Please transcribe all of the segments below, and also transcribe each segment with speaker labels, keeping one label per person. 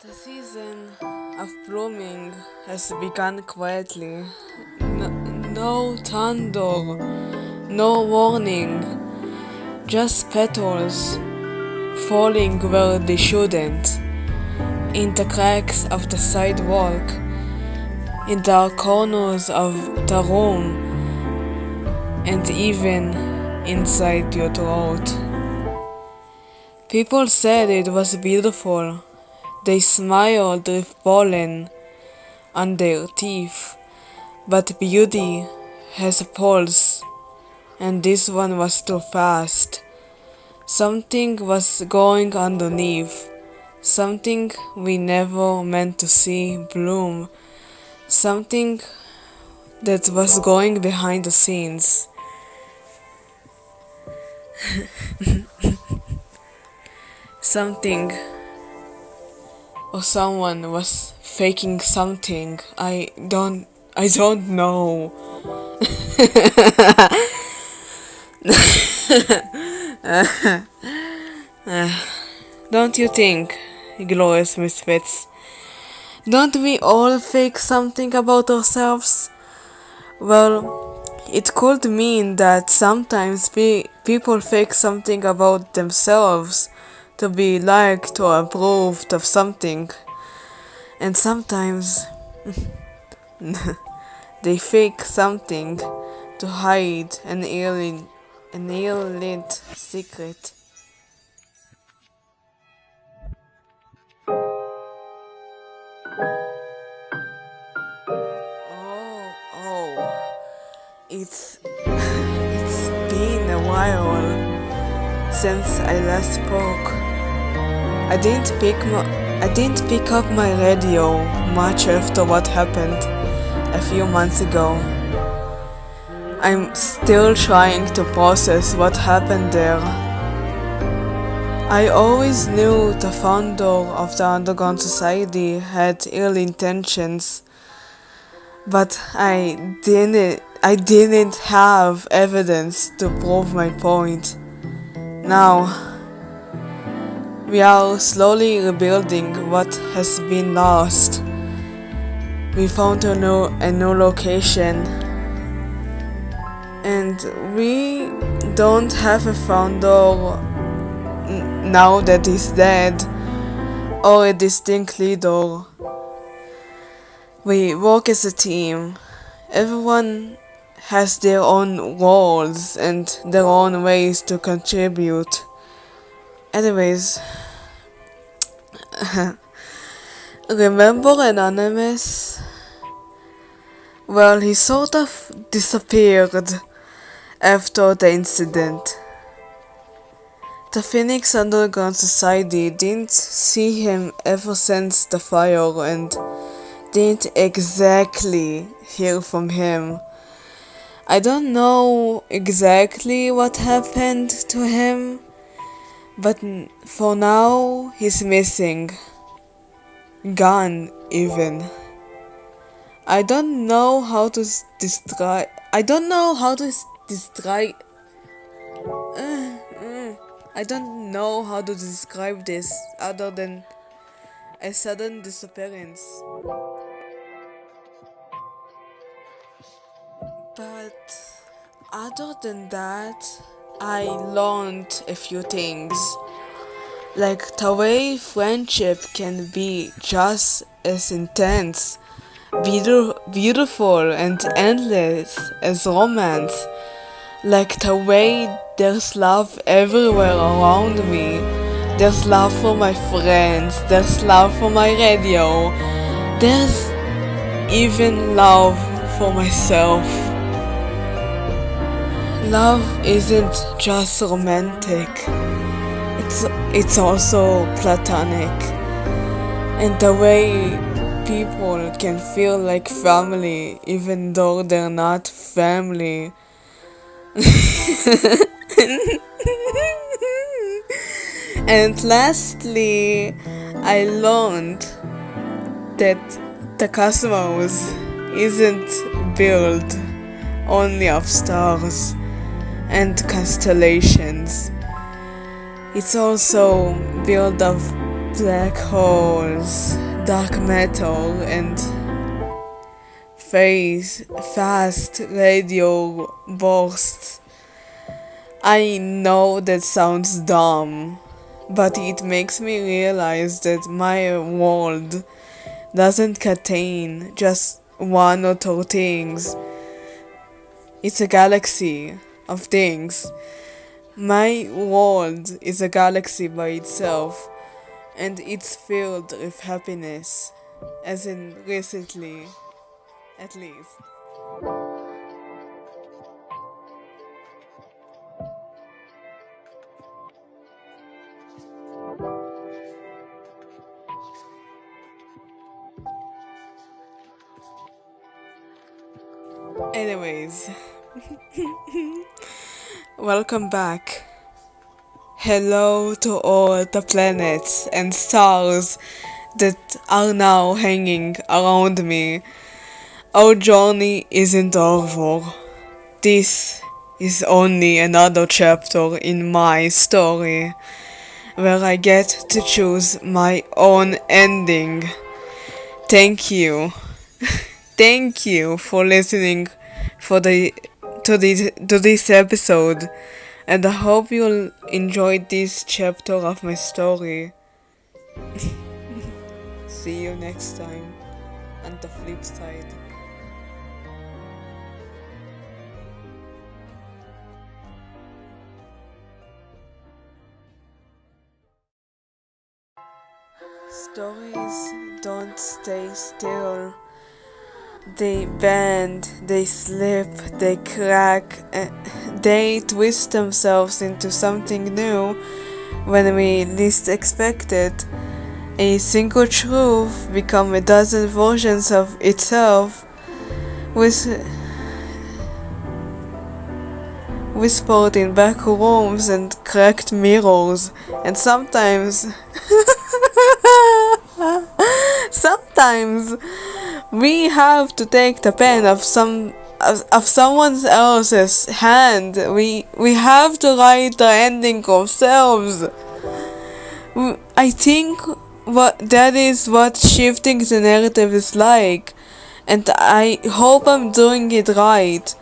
Speaker 1: The season of blooming has begun quietly. No thunder, no warning, just petals falling where they shouldn't, in the cracks of the sidewalk, in the corners of the room, and even inside your throat. People said it was beautiful. They smiled with pollen on their teeth, but beauty has a pulse, and this one was too fast. Something was going underneath, something we never meant to see bloom, something that was going behind the scenes. Something or someone was faking something. I don't know. Don't you think, glorious misfits? Don't we all fake something about ourselves? Well, it could mean that sometimes people fake something about themselves to be liked or approved of something. And sometimes they fake something to hide an alien secret. Oh, it's been a while since I last spoke. I didn't pick up my radio much after what happened a few months ago. I'm still trying to process what happened there. I always knew the founder of the underground society had ill intentions, but I didn't have evidence to prove my point. Now, we are slowly rebuilding what has been lost. We found a new location, and we don't have a founder now that he's dead, or a distinct leader. We work as a team. Everyone has their own roles and their own ways to contribute. Anyways, remember Anonymous? Well, he sort of disappeared after the incident. The Phoenix Underground Society didn't see him ever since the fire and didn't exactly hear from him. I don't know exactly what happened to him, but for now he's missing. Gone, even. I don't know how to describe. I don't know how to describe this other than a sudden disappearance. But other than that, I learned a few things. Like the way friendship can be just as intense, beautiful and endless as romance. Like the way there's love everywhere around me. There's love for my friends, there's love for my radio, there's even love for myself. Love isn't just romantic, it's also platonic. And the way people can feel like family even though they're not family. And lastly, I learned that the cosmos isn't built only of stars and constellations. It's also built of black holes, dark matter, and fast radio bursts. I know that sounds dumb, but it makes me realize that my world doesn't contain just one or two things. It's a galaxy of things. My world is a galaxy by itself, and it's filled with happiness, as in recently, at least. Anyways, welcome back. Hello to all the planets and stars that are now hanging around me. Our journey isn't over. This is only another chapter in my story, where I get to choose my own ending. Thank you. Thank you for listening to this episode, and I hope you'll enjoy this chapter of my story. See you next time on the flip side. Stories don't stay still. They bend, they slip, they crack, they twist themselves into something new when we least expect it. A single truth becomes a dozen versions of itself, whispered in back rooms and cracked mirrors, and sometimes sometimes we have to take the pen of someone else's hand. We have to write the ending ourselves. I think that is what shifting the narrative is like, and I hope I'm doing it right.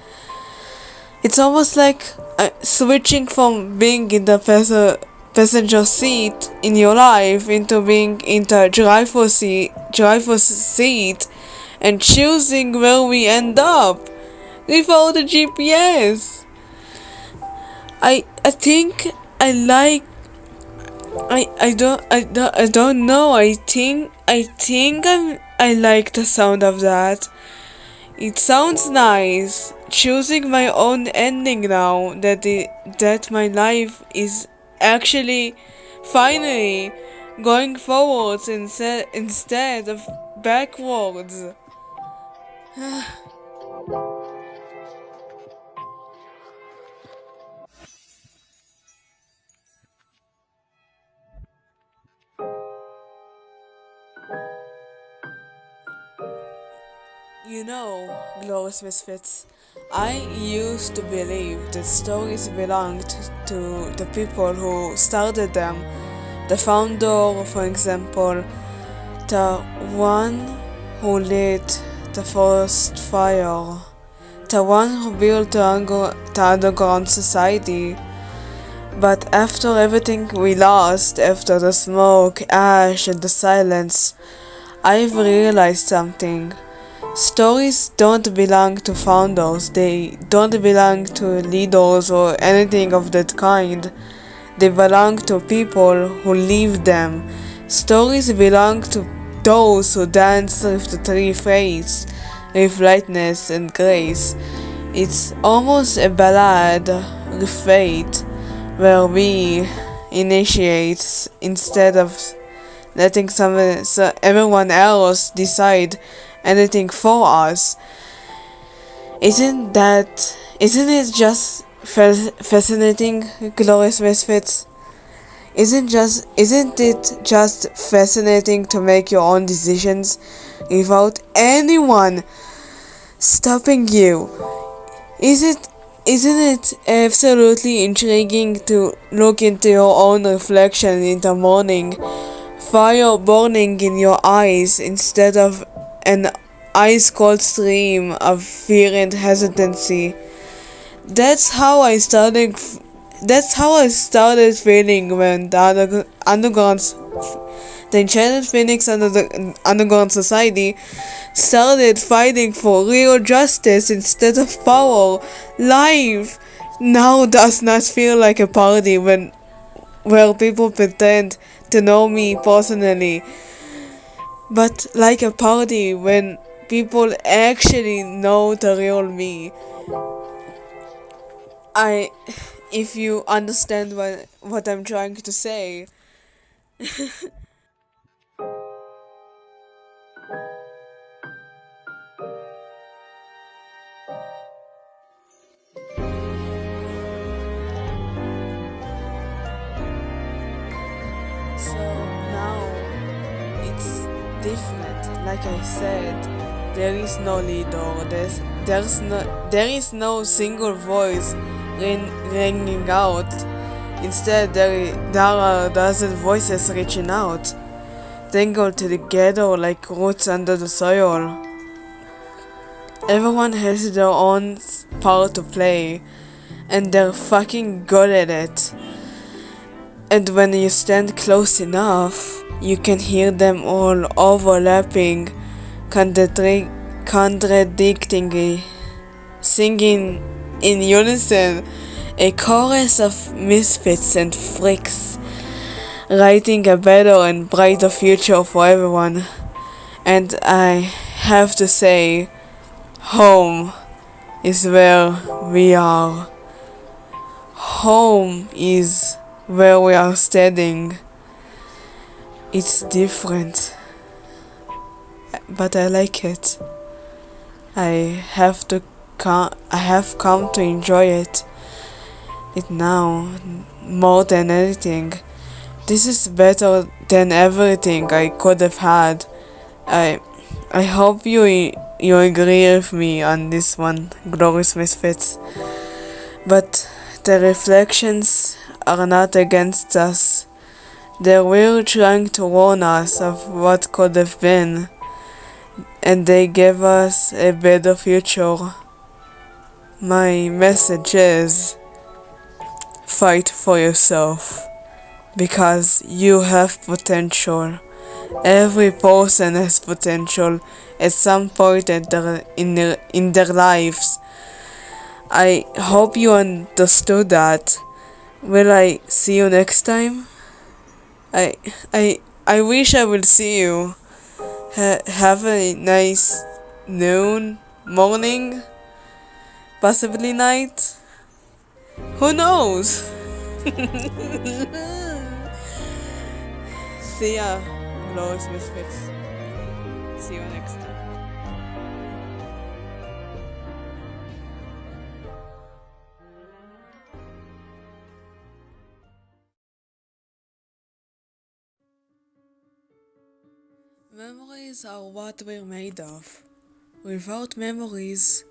Speaker 1: It's almost like switching from being in the passenger seat in your life into being in the driver's seat and choosing where we end up without a GPS. I think I like I don't know. I think I like the sound of that. It sounds nice. Choosing my own ending now that my life is actually finally going forwards instead of backwards. You know, Glorious Misfits, I used to believe that stories belonged to the people who started them. The founder, for example, the one who lit the first fire, the one who built the underground society. But after everything we lost, after the smoke, ash, and the silence, I've realized something. Stories don't belong to founders, they don't belong to leaders or anything of that kind. They belong to people who live them. Stories belong to those who dance with the three fates, with lightness and grace. It's almost a ballad with fate, where we initiate instead of letting everyone else decide anything for us. Isn't it just fascinating, Glorious Misfits? Isn't it just fascinating to make your own decisions without anyone stopping you? Isn't it absolutely intriguing to look into your own reflection in the morning, fire burning in your eyes instead of an ice cold stream of fear and hesitancy. That's how I started. That's how I started feeling when the enchanted phoenix under the underground society started fighting for real justice instead of power. Life now does not feel like a party where people pretend to know me personally, but like a party when people actually know the real me. I if you understand what I'm trying to say. So now it's different. Like I said, there is no leader. There is no single voice ringing out. Instead, there are dozen voices reaching out, tangled together like roots under the soil. Everyone has their own part to play, and they're fucking good at it. And when you stand close enough, you can hear them all overlapping, contradictingly, singing in unison, a chorus of misfits and freaks, writing a better and brighter future for everyone. And I have to say, home is where we are. Home is where we are standing. It's different, but I like it. I have come to enjoy it now more than anything. This is better than everything I could have had. I hope you agree with me on this one, Glorious Misfits. But the reflections are not against us. They were trying to warn us of what could have been, and they gave us a better future. My message is, fight for yourself, because you have potential. Every person has potential at some point in their lives. I hope you understood that. Will I see you next time? I I wish I will see you. Have a nice noon, morning, possibly night. Who knows? See ya, Glorious Misfits. See you next time. Memories are what we're made of. Without memories,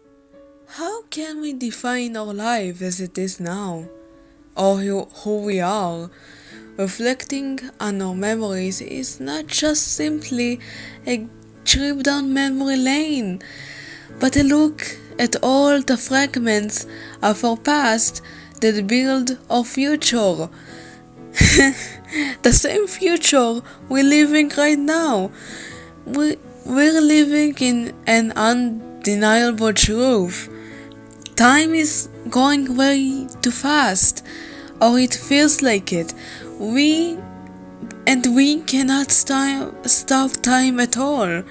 Speaker 1: how can we define our life as it is now? Or who we are? Reflecting on our memories is not just simply a trip down memory lane, but a look at all the fragments of our past that build our future. The same future we're living right now. We're living in an undeniable truth. Time is going way too fast, or it feels like it. We cannot stop time at all.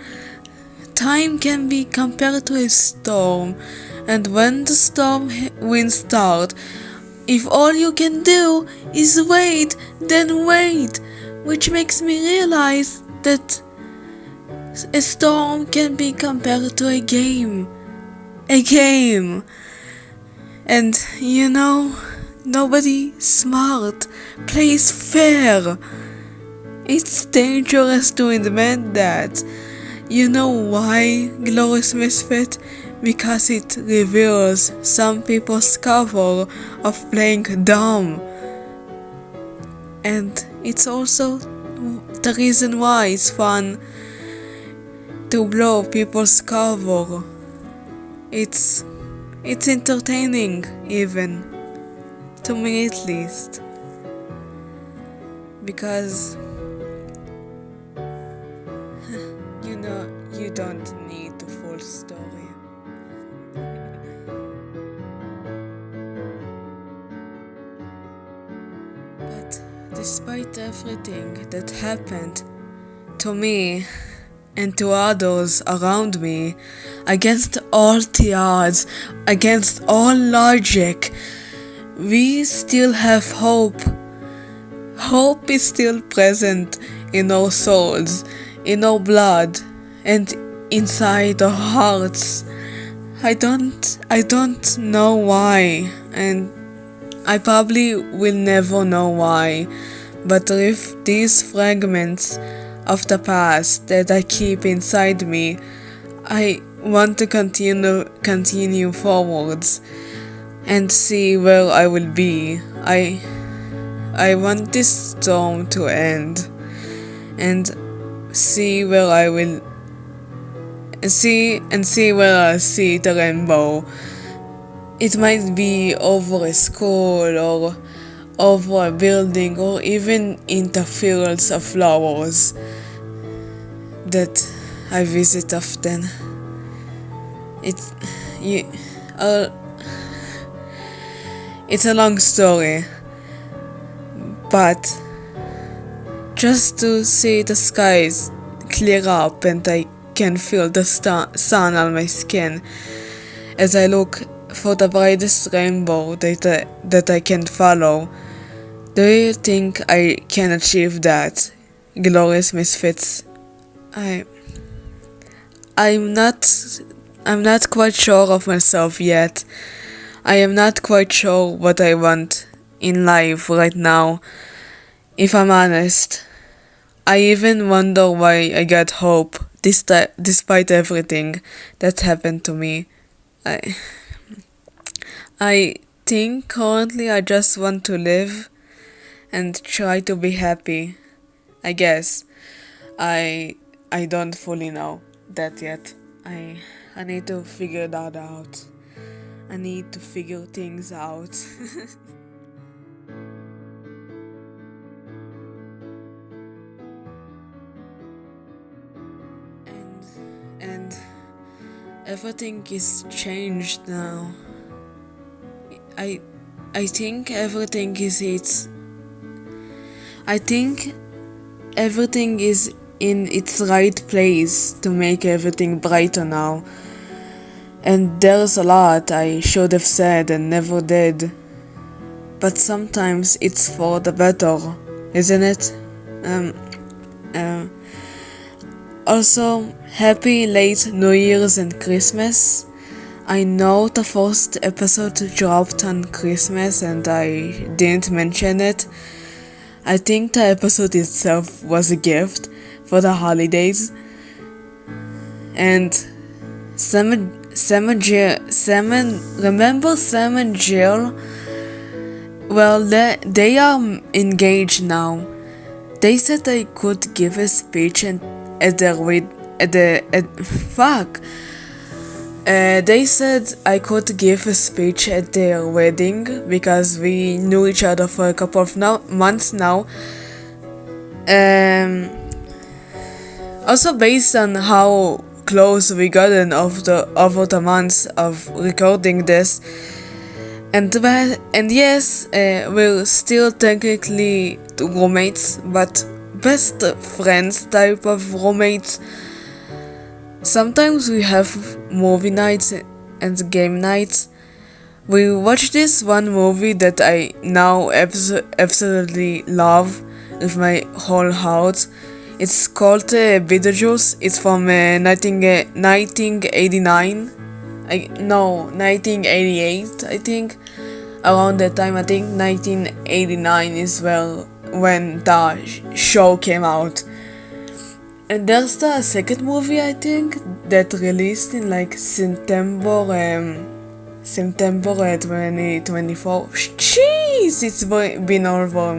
Speaker 1: Time can be compared to a storm, and when the storm winds start, if all you can do is wait, then wait, which makes me realize that a storm can be compared to a game. A game. And you know, nobody smart plays fair. It's dangerous to admit that. You know why, Glorious Misfit? Because it reveals some people's cover of playing dumb. And it's also the reason why it's fun to blow people's cover. It's entertaining, even to me at least, because you don't need the full story. But despite everything that happened to me and to others around me, against all the odds, against all logic, we still have hope. Hope is still present in our souls, in our blood, and inside our hearts. I don't know why, and I probably will never know why, but if these fragments of the past that I keep inside me, I want to continue forwards and see where I will be. I want this storm to end and see where I will see where I'll see the rainbow. It might be over a school or over a building or even in the fields of flowers that I visit often. It's a long story, but just to see the skies clear up and I can feel the sun on my skin as I look for the brightest rainbow that I can follow. Do you think I can achieve that, glorious misfits? I'm not quite sure of myself yet. I am not quite sure what I want in life right now, if I'm honest. I even wonder why I got hope despite everything that happened to me. I think currently I just want to live and try to be happy. I guess. I don't fully know that yet. I need to figure that out. I need to figure things out. and everything is changed now. I think everything is in its right place to make everything brighter now. And there's a lot I should have said and never did. But sometimes it's for the better, isn't it? Also, happy late New Year's and Christmas. I know the first episode dropped on Christmas and I didn't mention it. I think the episode itself was a gift for the holidays. And remember Sam and Jill? Well, they are engaged now. They said I could give a speech they said I could give a speech at their wedding because we knew each other for a couple of months now. Also based on how close we gotten over the months of recording this, and yes, we're still technically roommates, but best friends type of roommates. Sometimes we have movie nights and game nights. We watched this one movie that I now absolutely love with my whole heart. It's called Beetlejuice. It's from 1989. 1988, I think. Around that time, I think 1989 is when the show came out. And there's the second movie, I think, that released in like September 2024. Jeez, it's been over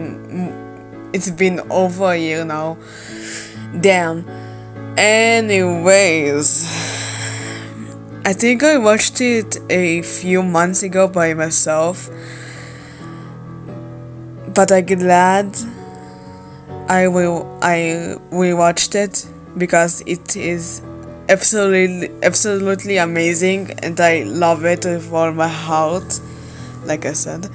Speaker 1: it's been over a year now. Damn. Anyways, I think I watched it a few months ago by myself, but I'm glad I rewatched it because it is absolutely amazing, and I love it with all my heart, like I said.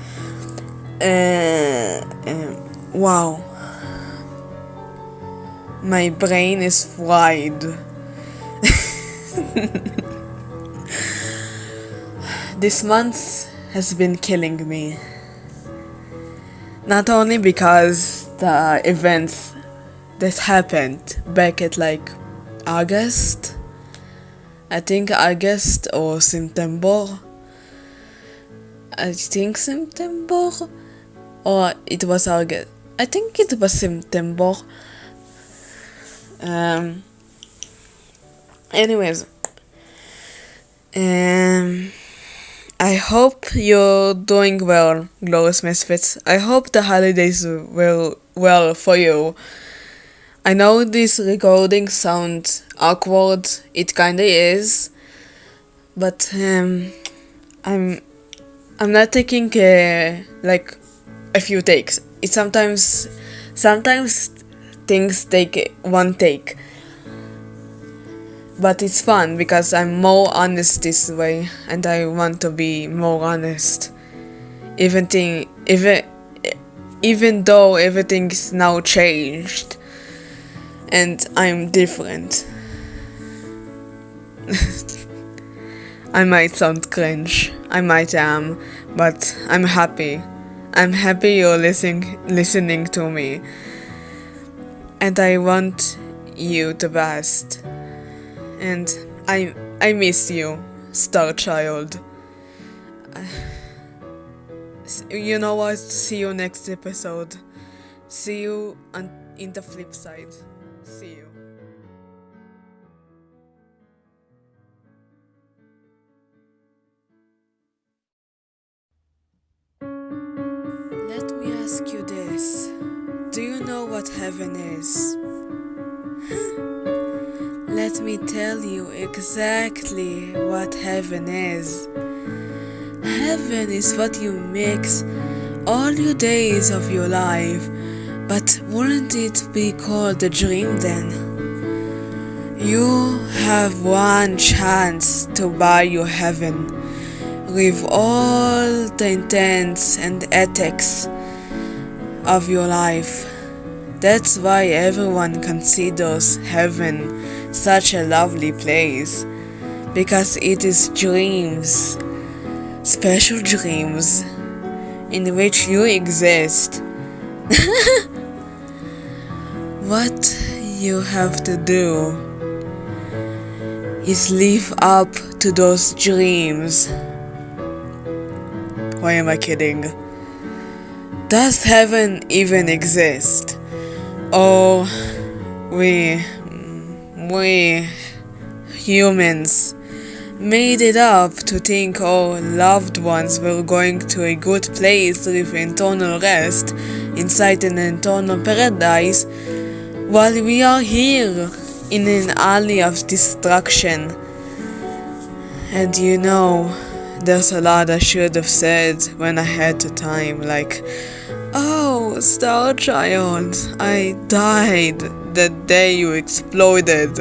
Speaker 1: Wow, my brain is fried. This month has been killing me. Not only because the events that happened back at like August, I think August or September, I think September, or it was August, I think it was September. Anyways, I hope you're doing well, Glorious Misfits. I hope the holidays were well for you. I know this recording sounds awkward, it kinda is, but I'm not taking like a few takes. It sometimes things take one take. But it's fun because I'm more honest this way, and I want to be more honest. Even though everything's now changed, and I'm different. I might sound cringe, I might am, but I'm happy. I'm happy you're listening to me, and I want you the best. And I miss you, Star Child. You know what? See you next episode. See you in the flip side. See you. Let me ask you this. Do you know what heaven is? Let me tell you exactly what heaven is. Heaven is what you mix all your days of your life, but wouldn't it be called a dream then? You have one chance to buy your heaven with all the intents and ethics of your life. That's why everyone considers heaven such a lovely place, because it is dreams, special dreams, in which you exist. What you have to do is live up to those dreams. Why am I kidding? Does heaven even exist? Or we humans made it up to think our loved ones were going to a good place with eternal rest inside an eternal paradise, while we are here in an alley of destruction. And you know, there's a lot I should have said when I had the time, like, "Oh, Star Child, I died the day you exploded."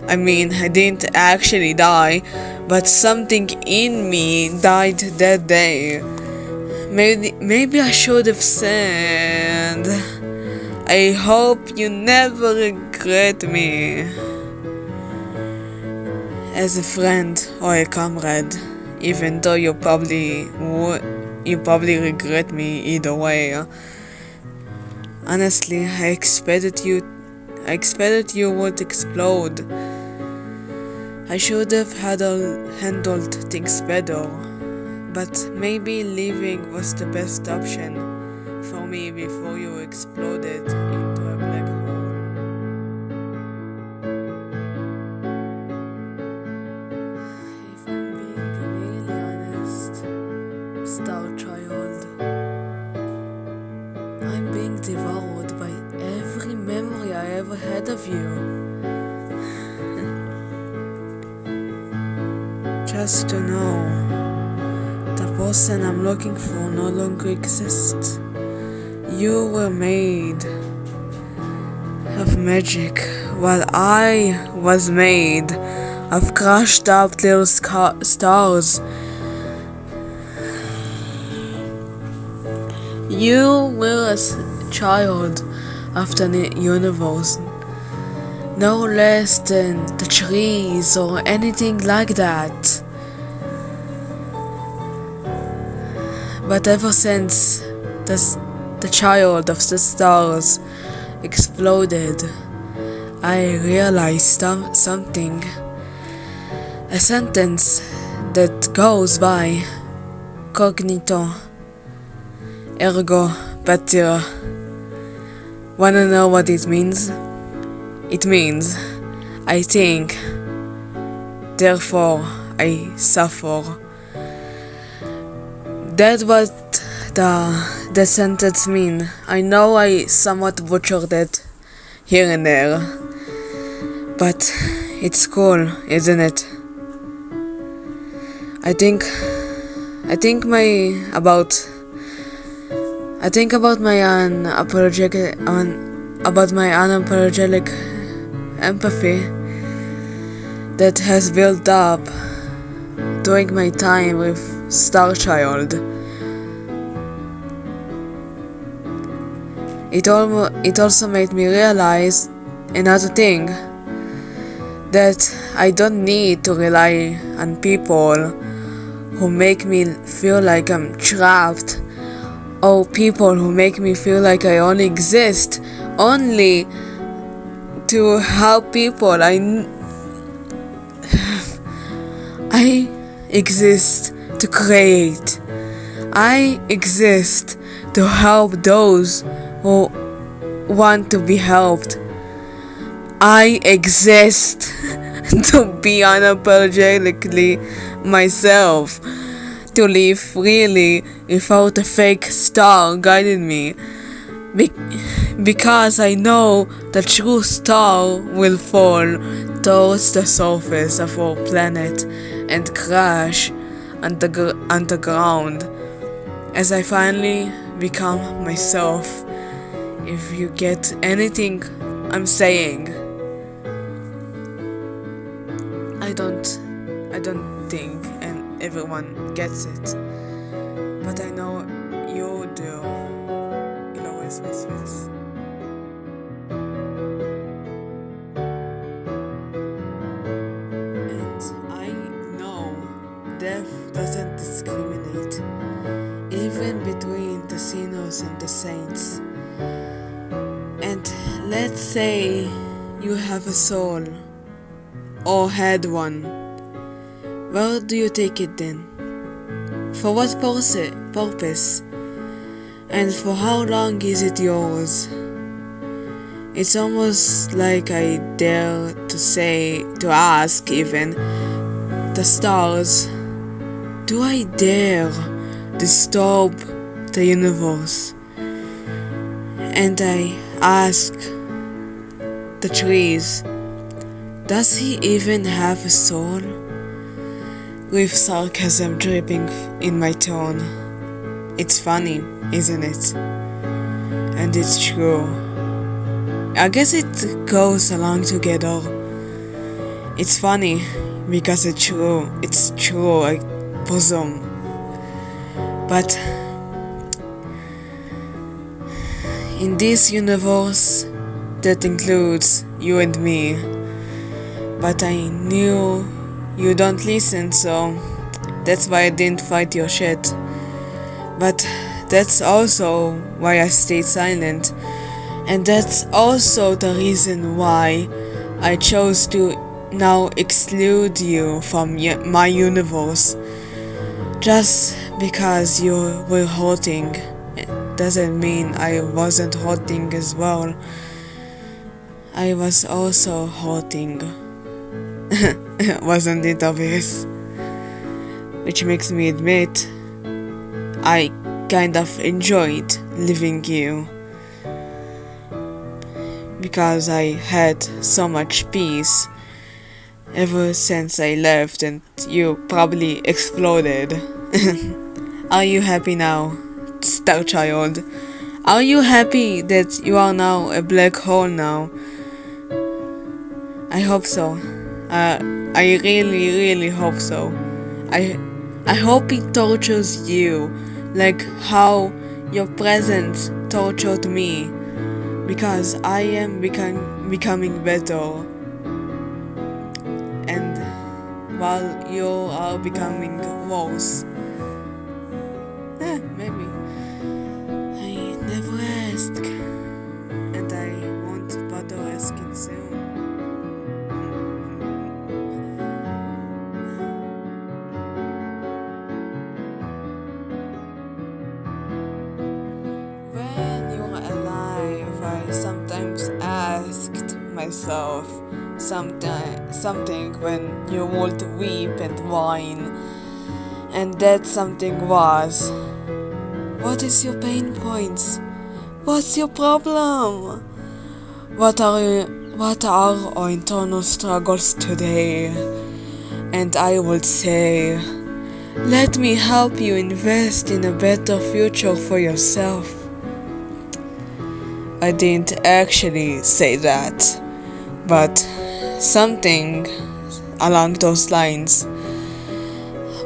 Speaker 1: I mean, I didn't actually die, but something in me died that day. Maybe I should have said, "I hope you never regret me," as a friend or a comrade, even though you probably regret me either way. Honestly, I expected you would explode. I should have handled things better, but maybe leaving was the best option for me before you exploded into a black hole. If I'm being really honest, Star Child, I'm being devoured love you. Just to know the person I'm looking for no longer exists. You were made of magic, while I was made of crushed up little stars. You were a child of the universe, no less than the trees or anything like that. But ever since the child of the stars exploded, I realized something. A sentence that goes by cognito ergo patria. Wanna know what it means? It means I think, therefore I suffer. That's what the sentence mean. I know I somewhat butchered it here and there, but it's cool, isn't it? I think about my unapologetic empathy that has built up during my time with Starchild. It also made me realize another thing, that I don't need to rely on people who make me feel like I'm trapped, or people who make me feel like I only exist only to help people. I exist to create. I exist to help those who want to be helped. I exist to be unapologetically myself, to live freely without a fake star guiding me, because I know the true star will fall towards the surface of our planet and crash on the ground as I finally become myself. If you get anything I'm saying, I don't think and everyone gets it, but I know you do. Il always makes sense. And I know death doesn't discriminate, even between the sinners and the saints. And let's say you have a soul, or had one. Where do you take it then? For what purpose? And for how long is it yours? It's almost like I dare to ask even the stars, do I dare disturb the universe? And I ask the trees, does he even have a soul? With sarcasm dripping in my tone. It's funny, isn't it? And it's true. I guess it goes along together. It's funny because it's true. It's true, I presume. But in this universe that includes you and me, but I knew you don't listen, so that's why I didn't fight your shit. But that's also why I stayed silent, and that's also the reason why I chose to now exclude you from my universe. Just because you were hurting doesn't mean I wasn't hurting as well. I was also hurting. Wasn't it obvious? Which makes me admit I kind of enjoyed leaving you, because I had so much peace ever since I left and you probably exploded. Are you happy now, Star Child? Are you happy that you are now a black hole now? I hope so. I really hope so. I hope it tortures you, like how your presence tortured me, because I am becoming better, and while you are becoming worse. Maybe. I never ask, and I won't bother asking soon. When you were alive, I sometimes asked myself something when you would weep and whine, and that something was, what is your pain points? What's your problem? What are our internal struggles today? And I would say, let me help you invest in a better future for yourself. I didn't actually say that, but something along those lines.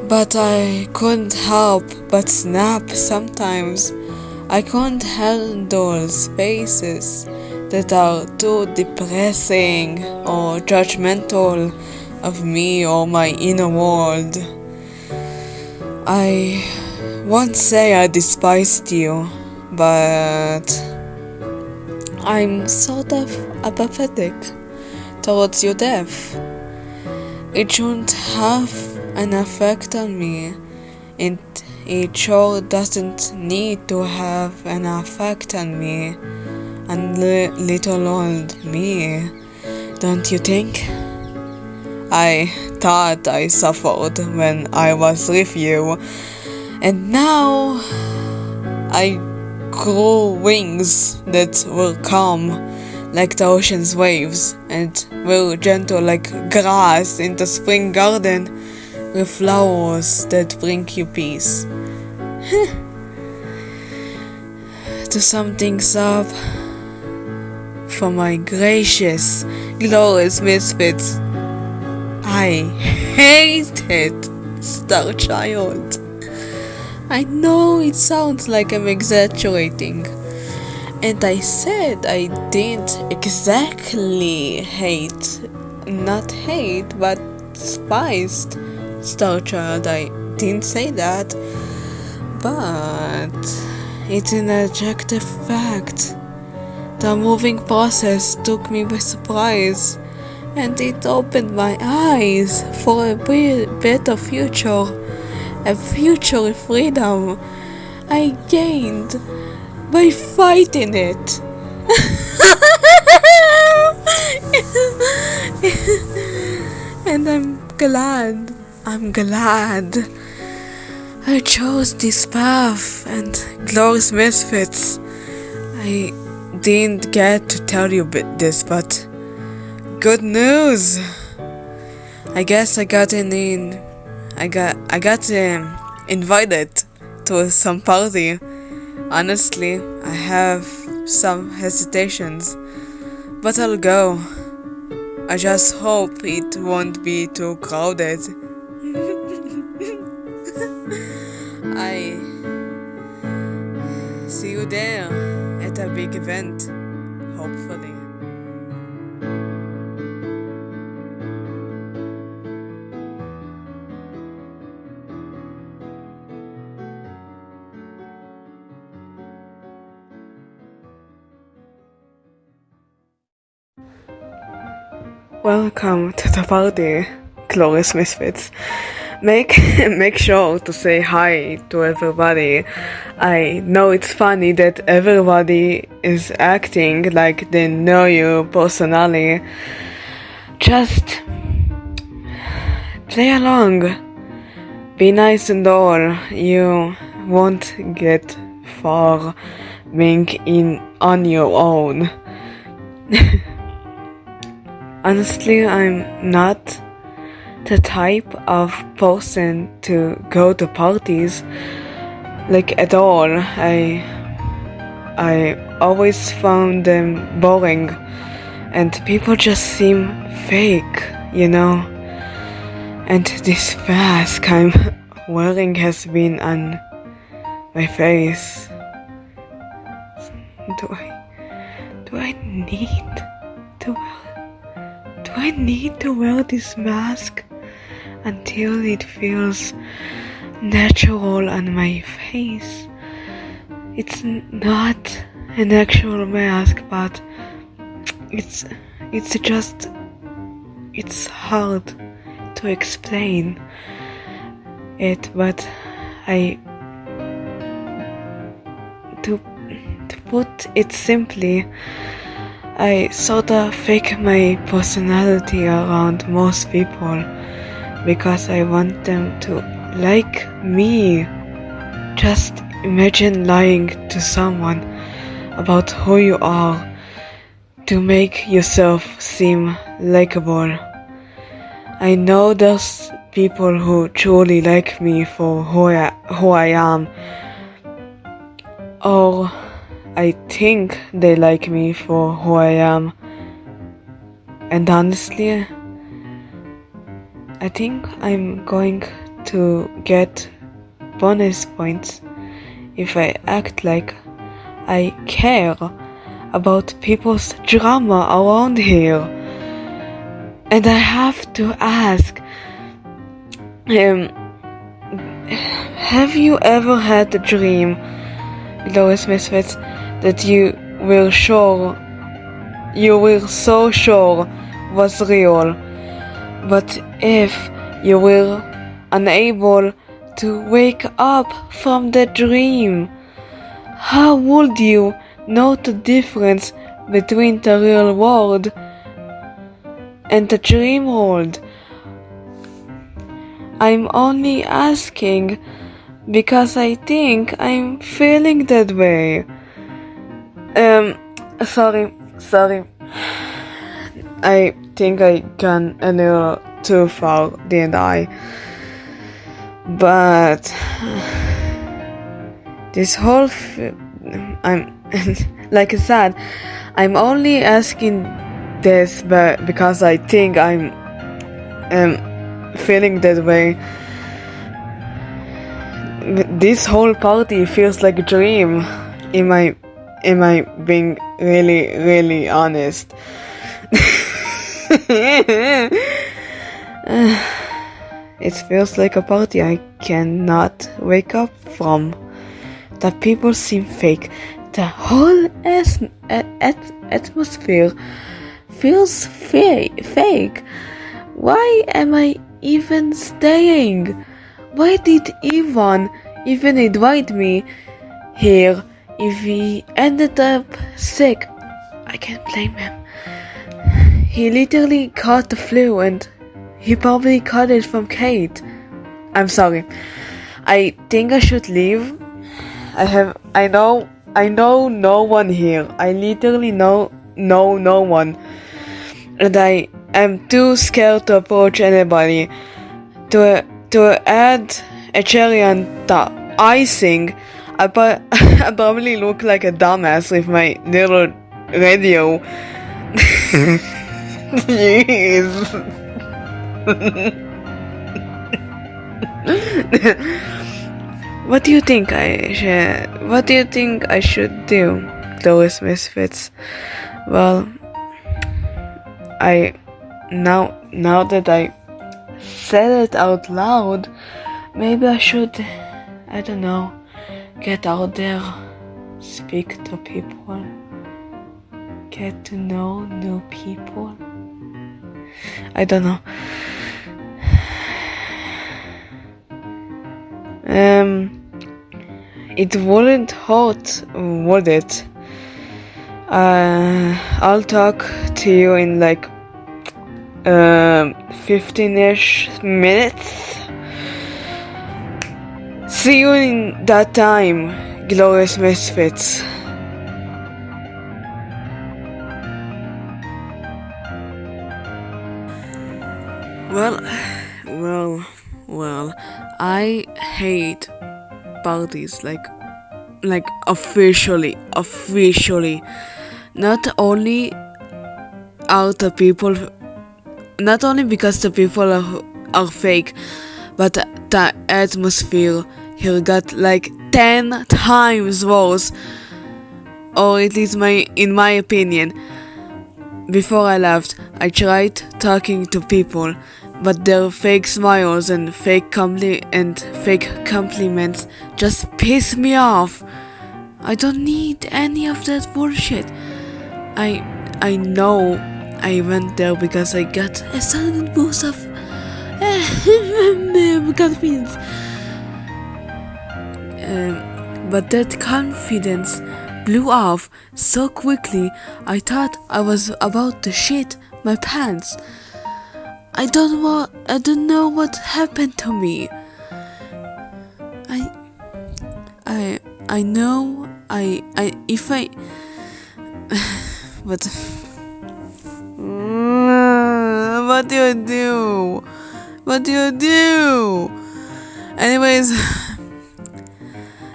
Speaker 1: But I couldn't help but snap sometimes. I couldn't handle spaces that are too depressing or judgmental of me or my inner world. I won't say I despised you, but I'm sort of apathetic towards your death. It shouldn't have an effect on me, and it sure doesn't need to have an effect on me, and little old me, don't you think? I thought I suffered when I was with you, and now I grew wings that will calm like the ocean's waves, and were gentle like grass in the spring garden, with flowers that bring you peace. To sum things up, for my gracious, glorious misfits, I hate it, Star Child. I know it sounds like I'm exaggerating, and I said I didn't exactly hate, not hate, but despised Star Child. I didn't say that, but it's an objective fact. The moving process took me by surprise, and it opened my eyes for a better future, a future of freedom I gained by fighting it. And I'm glad I chose this path, and glorious misfits, I didn't get to tell you this, but good news. I guess I got invited to some party. Honestly, I have some hesitations, but I'll go. I just hope it won't be too crowded. I see you there at a big event, hopefully. Welcome to the party, glorious misfits. Make sure to say hi to everybody. I know it's funny that everybody is acting like they know you personally. Just play along. Be nice and all. You won't get far being on your own. Honestly, I'm not the type of person to go to parties, like at all. I always found them boring, and people just seem fake, you know. And this mask I'm wearing has been on my face. Do I need to wear this mask until it feels natural on my face? It's not an actual mask, but it's hard to explain it, but to put it simply, I sorta fake my personality around most people because I want them to like me. Just imagine lying to someone about who you are to make yourself seem likable. I know there's people who truly like me for who I am, or I think they like me for who I am, and honestly, I think I'm going to get bonus points if I act like I care about people's drama around here. And I have to ask, have you ever had a dream, Glorious Misfits, that you were so sure was real, but if you were unable to wake up from the dream, how would you know the difference between the real world and the dream world? I'm only asking because I think I'm feeling that way. Sorry. I think I gone a little too far, didn't I? But this whole I'm like I said, I'm only asking this because I think I'm feeling that way. This whole party feels like a dream. Am I being really honest? It feels like a party I cannot wake up from. The people seem fake. The whole atmosphere feels fake. Why am I even staying? Why did Ivan even invite me here if he ended up sick? I can't blame him. He literally caught the flu and he probably caught it from Kate. I'm sorry. I think I should leave. I know no one here. I literally know no one. And I am too scared to approach anybody. To add a cherry on the icing, I probably look like a dumbass with my little radio. Jeez. What do you think I should do, Glorious Misfits? Well, now that I said it out loud, maybe I should, I don't know, get out there, speak to people, get to know new people. I don't know. It wouldn't hurt, would it? I'll talk to you in like 15-ish minutes. See you in that time, Glorious Misfits. Well, well, I hate parties, like officially. Not only are the people, not only because the people are fake, but the atmosphere here got like 10 times worse, or at least in my opinion. Before I left, I tried talking to people, but their fake smiles and fake compliments just piss me off. I don't need any of that bullshit. I know I went there because I got a sudden boost of confidence. But that confidence blew off so quickly, I thought I was about to shit my pants. I don't know what happened to me. I know if I but what do you do? What do you do? Anyways,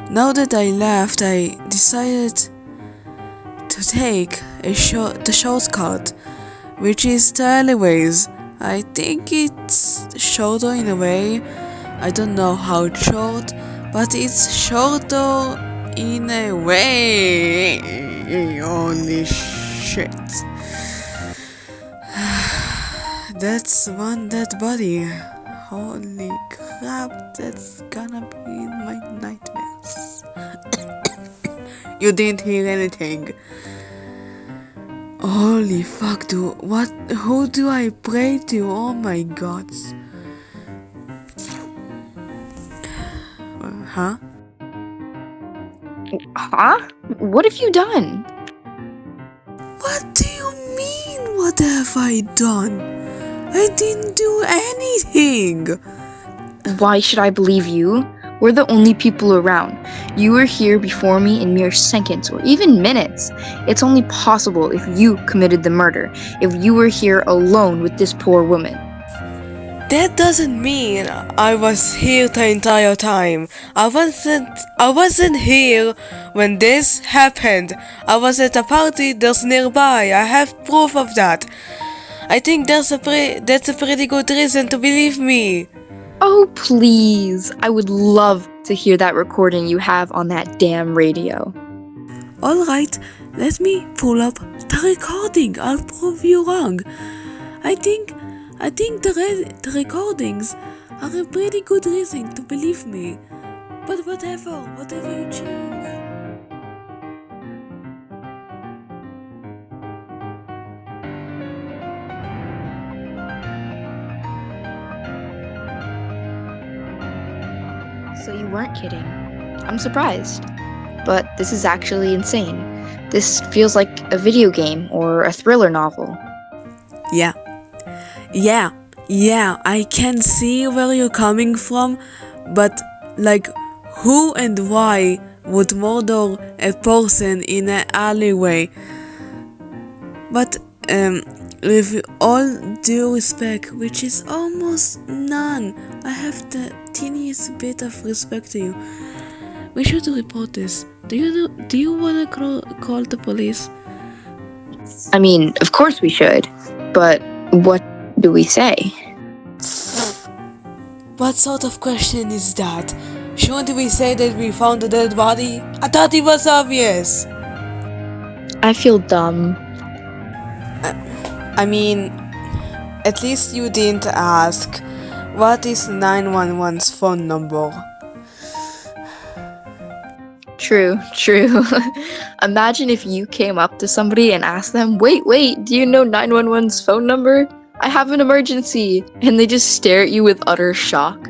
Speaker 1: now that I left, I decided to take the shortcut, which is the alleyways. I think it's shorter in a way. I don't know how short, but it's shorter in a way. Holy shit. That's one dead body. Holy crap, that's gonna be in my nightmares. You didn't hear anything. Holy fuck, dude. Who do I pray to? Oh my god. Huh?
Speaker 2: Huh? What have you done?
Speaker 1: What do you mean, what have I done? I didn't do anything.
Speaker 2: Why should I believe you? We're the only people around. You were here before me in mere seconds or even minutes. It's only possible if you committed the murder, if you were here alone with this poor woman.
Speaker 1: That doesn't mean I was here the entire time. I wasn't here when this happened. I was at a party that's nearby. I have proof of that. I think that's a pretty good reason to believe me.
Speaker 2: Oh, please. I would love to hear that recording you have on that damn radio.
Speaker 1: Alright, let me pull up the recording. I'll prove you wrong. I think the recordings are a pretty good reason to believe me. But whatever you choose.
Speaker 2: So you weren't kidding. I'm surprised. But this is actually insane. This feels like a video game or a thriller novel.
Speaker 1: Yeah, I can see where you're coming from, but like, who and why would murder a person in an alleyway? But, with all due respect, which is almost none, I have the teeniest bit of respect to you. We should report this. Do you wanna call the police?
Speaker 2: I mean, of course we should. But what do we say?
Speaker 1: What sort of question is that? Shouldn't we say that we found a dead body? I thought it was obvious.
Speaker 2: I feel dumb.
Speaker 1: I mean, at least you didn't ask, what is 911's phone number?
Speaker 2: True. Imagine if you came up to somebody and asked them, wait, do you know 911's phone number? I have an emergency. And they just stare at you with utter shock.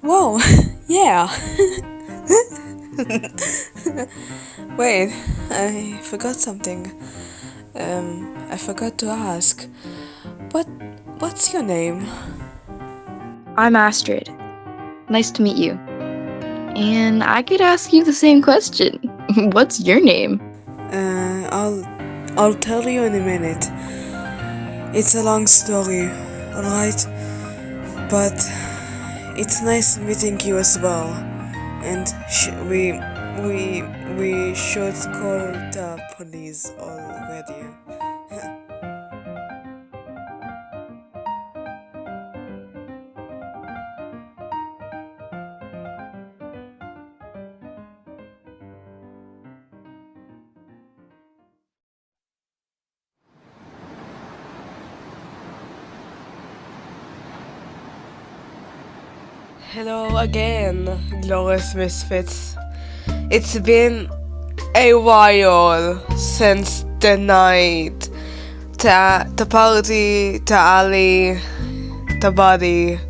Speaker 1: Whoa, yeah. Wait, I forgot something. I forgot to ask. What's your name?
Speaker 2: I'm Astrid. Nice to meet you. And I could ask you the same question. What's your name?
Speaker 1: I'll tell you in a minute. It's a long story. alright? But it's nice meeting you as well, and we should call the police already. Hello again, glorious misfits. It's been a while since the night, the party, the alley, the body.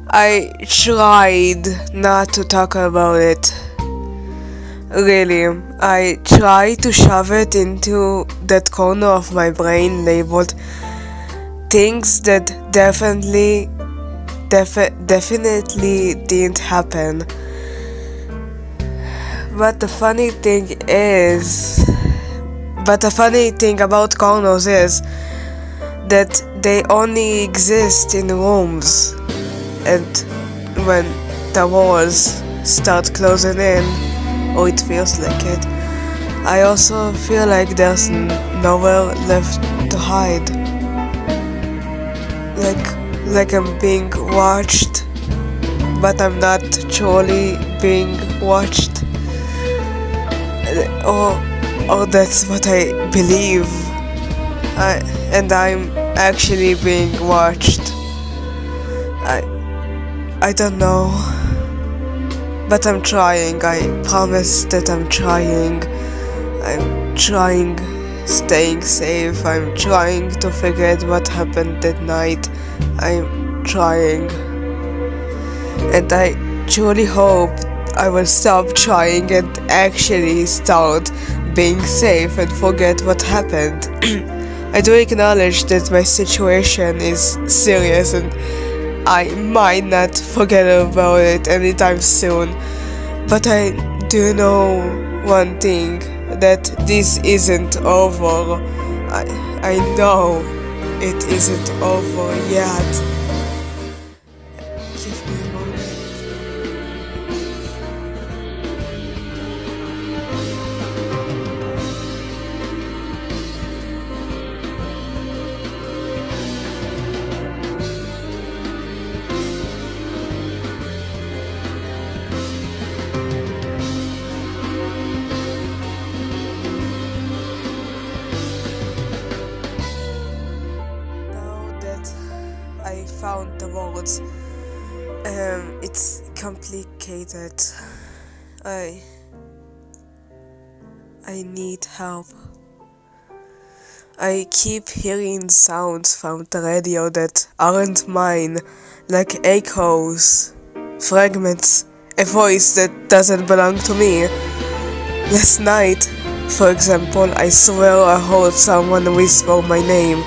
Speaker 1: I tried not to talk about it. Really, I tried to shove it into that corner of my brain labeled things that definitely didn't happen. But the funny thing about corners is that they only exist in rooms, and when the walls start closing in, or it feels like it, I also feel like there's nowhere left to hide. Like I'm being watched, but I'm not truly being watched. Or that's what I believe. And I'm actually being watched. I don't know. But I'm trying. I promise that I'm trying. I'm trying, staying safe. I'm trying to forget what happened that night. I'm trying. And I truly hope I will stop trying and actually start being safe and forget what happened. I do acknowledge that my situation is serious and I might not forget about it anytime soon. But I do know one thing, that this isn't over. I know it isn't over yet. Give me a moment. I found the words. It's complicated. I need help. I keep hearing sounds from the radio that aren't mine, like echoes, fragments, a voice that doesn't belong to me. Last night, for example, I swear I heard someone whisper my name.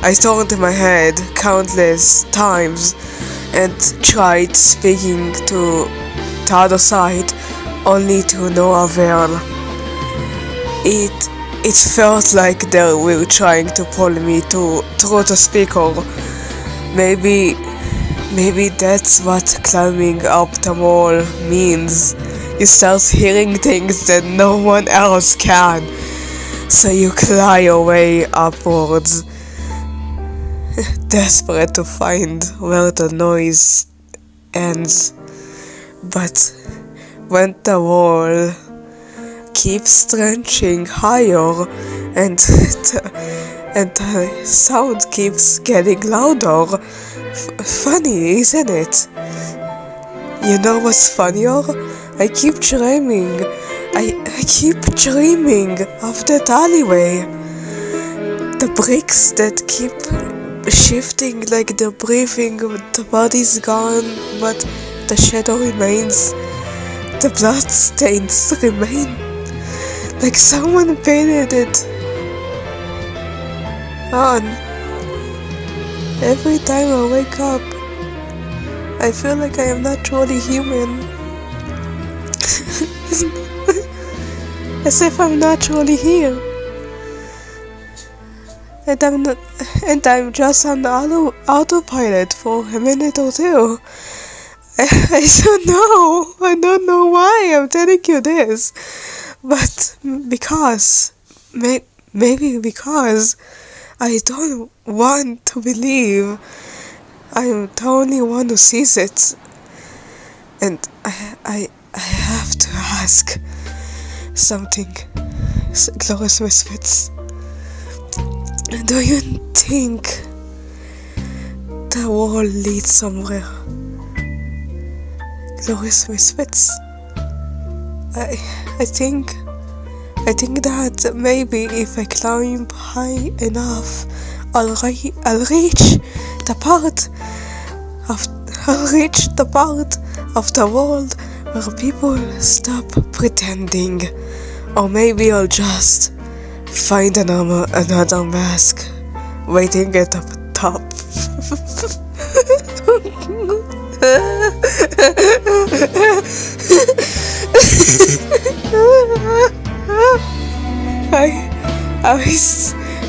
Speaker 1: I turned my head countless times and tried speaking to the other side, only to no avail. It felt like they were trying to pull me through the speaker. Maybe that's what climbing up the wall means. You start hearing things that no one else can, so you climb your way upwards, desperate to find where the noise ends. But when the wall keeps trenching higher and the sound keeps getting louder, funny, isn't it? You know what's funnier? I keep dreaming of that alleyway. The bricks that keep shifting like they're breathing, the body's gone, but the shadow remains. The blood stains remain, like someone painted it on. Every time I wake up, I feel like I am not truly human. As if I'm not truly here. And and I'm just on autopilot for a minute or two. I don't know. I don't know why I'm telling you this, but because maybe because I don't want to believe. I the only one who sees it, and I have to ask something, Glorious Misfits. Do you think the world leads somewhere? Glorious Misfits. I think that maybe if I climb high enough, I'll reach the part of the world where people stop pretending, or maybe I'll just find another mask waiting at the top.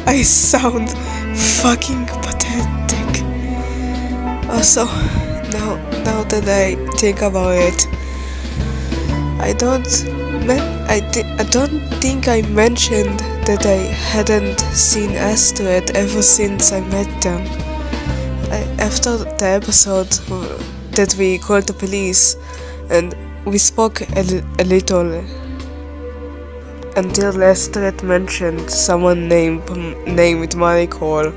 Speaker 1: I sound fucking pathetic. Also, now that I think about it, I don't think I mentioned that I hadn't seen Astrid ever since I met them. After the episode that we called the police, and we spoke a little until Astrid mentioned someone named Michael.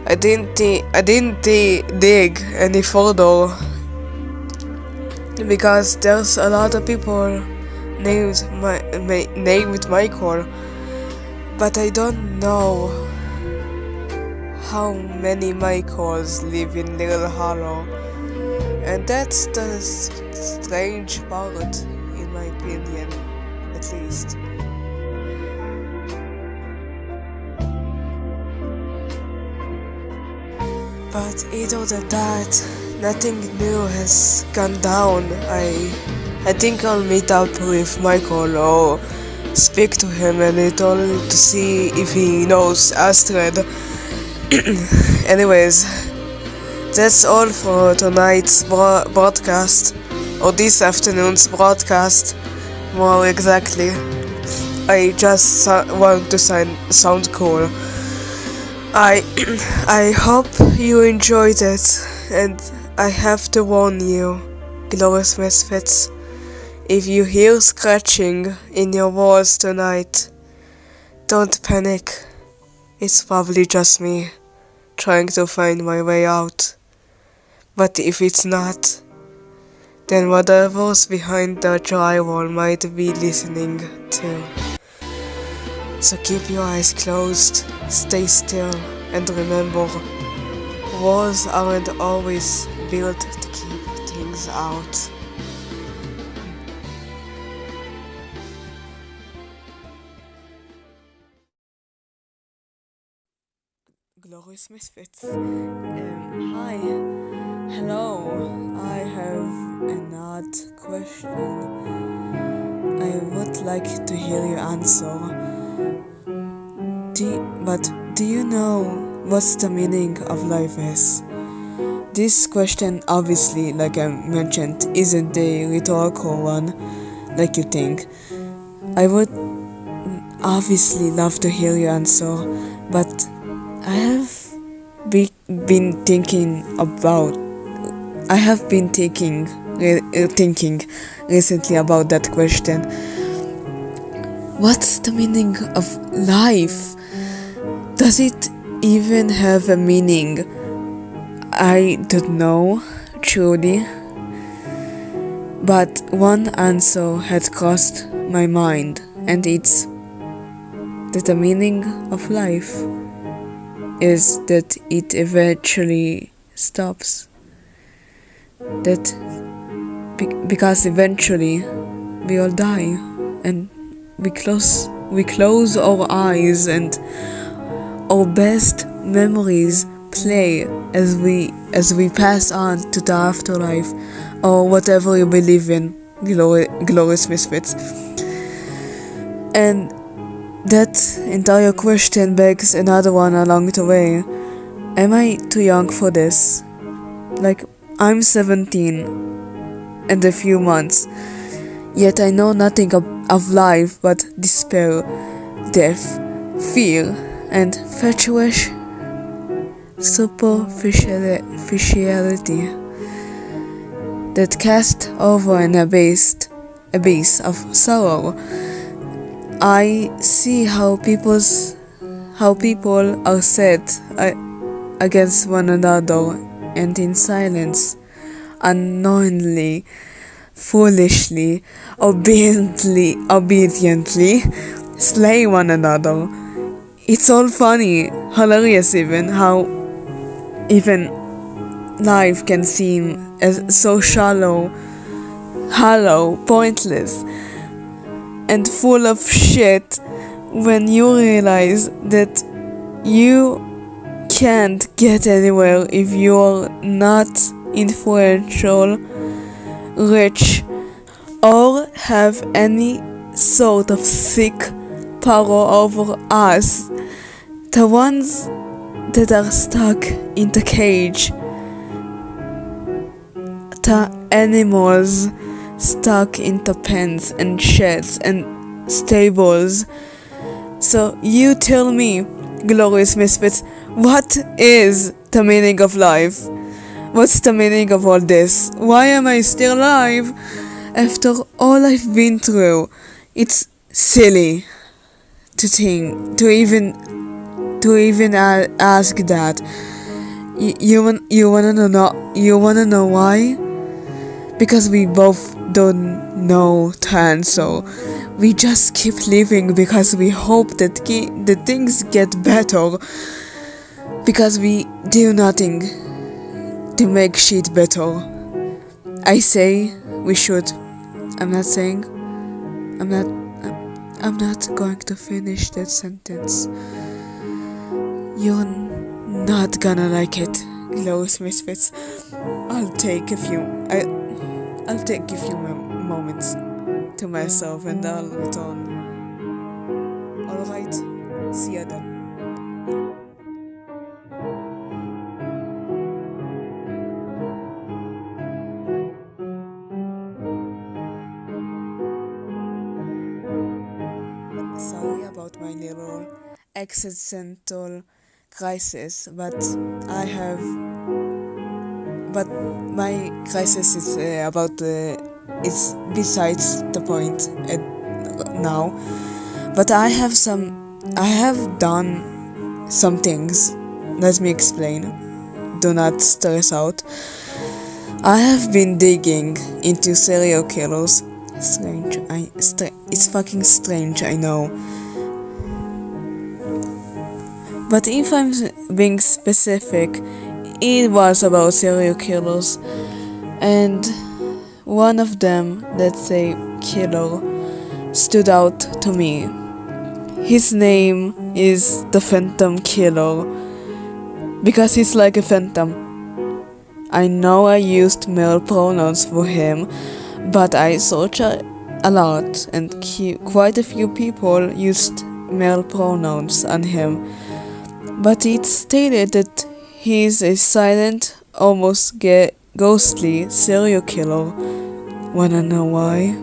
Speaker 1: I didn't dig any further because there's a lot of people named Michael, but I don't know how many Michaels live in Little Hollow, and that's the strange part, in my opinion, at least. But either than that, nothing new has gone down. I think I'll meet up with Michael or speak to him a little to see if he knows Astrid. Anyways, that's all for tonight's broadcast, or this afternoon's broadcast, more exactly. I just want to sound cool. I hope you enjoyed it, and I have to warn you, Glorious Misfits, if you hear scratching in your walls tonight, don't panic. It's probably just me, trying to find my way out. But if it's not, then whatever's behind the drywall might be listening too. So keep your eyes closed, stay still, and remember, walls aren't always built to keep things out. Glorious Misfits. Hi. Hello. I have an odd question. I would like to hear your answer. Do you know what's the meaning of life is? This question, obviously, like I mentioned, isn't a rhetorical one, like you think. I would obviously love to hear your answer, but I have been thinking recently about that question. What's the meaning of life? Does it even have a meaning? I don't know, truly. But one answer had crossed my mind, and it's that the meaning of life is that it eventually stops. Because eventually we all die, and we close our eyes, and our best memories play as we pass on to the afterlife, or whatever you believe in, Glorious Misfits. And that entire question begs another one along the way. Am I too young for this? Like, I'm 17 and a few months, yet I know nothing of life but despair, death, fear, and fatuous superficiality that cast over an abyss of sorrow. I see how people are set against one another and in silence, unknowingly, foolishly, obediently slay one another. It's all funny, hilarious even, how even life can seem as so shallow, hollow, pointless, and full of shit when you realize that you can't get anywhere if you're not influential, rich, or have any sort of sick power over us, the ones that are stuck in the cage, the animals stuck in the pens and sheds and stables. So you tell me, glorious misfits, what is the meaning of life? What's the meaning of all this? Why am I still alive after all I've been through? It's silly to think, to even ask that. You wanna know why? Because we both don't know the answer. We just keep living because we hope that things get better. Because we do nothing to make shit better. I say we should. I'm not going to finish that sentence. You're not gonna like it, glorious misfits. I'll take a few moments to myself and I'll return. Alright, see ya then. Sorry about my little existential crisis, but my crisis is it's besides the point now. But I have done some things. Let me explain. Do not stress out. I have been digging into serial killers. It's fucking strange, I know. But if I'm being specific, it was about serial killers. And one of them, let's say killer, stood out to me. His name is the Phantom Killer, because he's like a phantom. I know I used male pronouns for him, but I searched a lot and quite a few people used male pronouns on him. But it stated that he is a silent, almost ghostly serial killer. Wanna know why?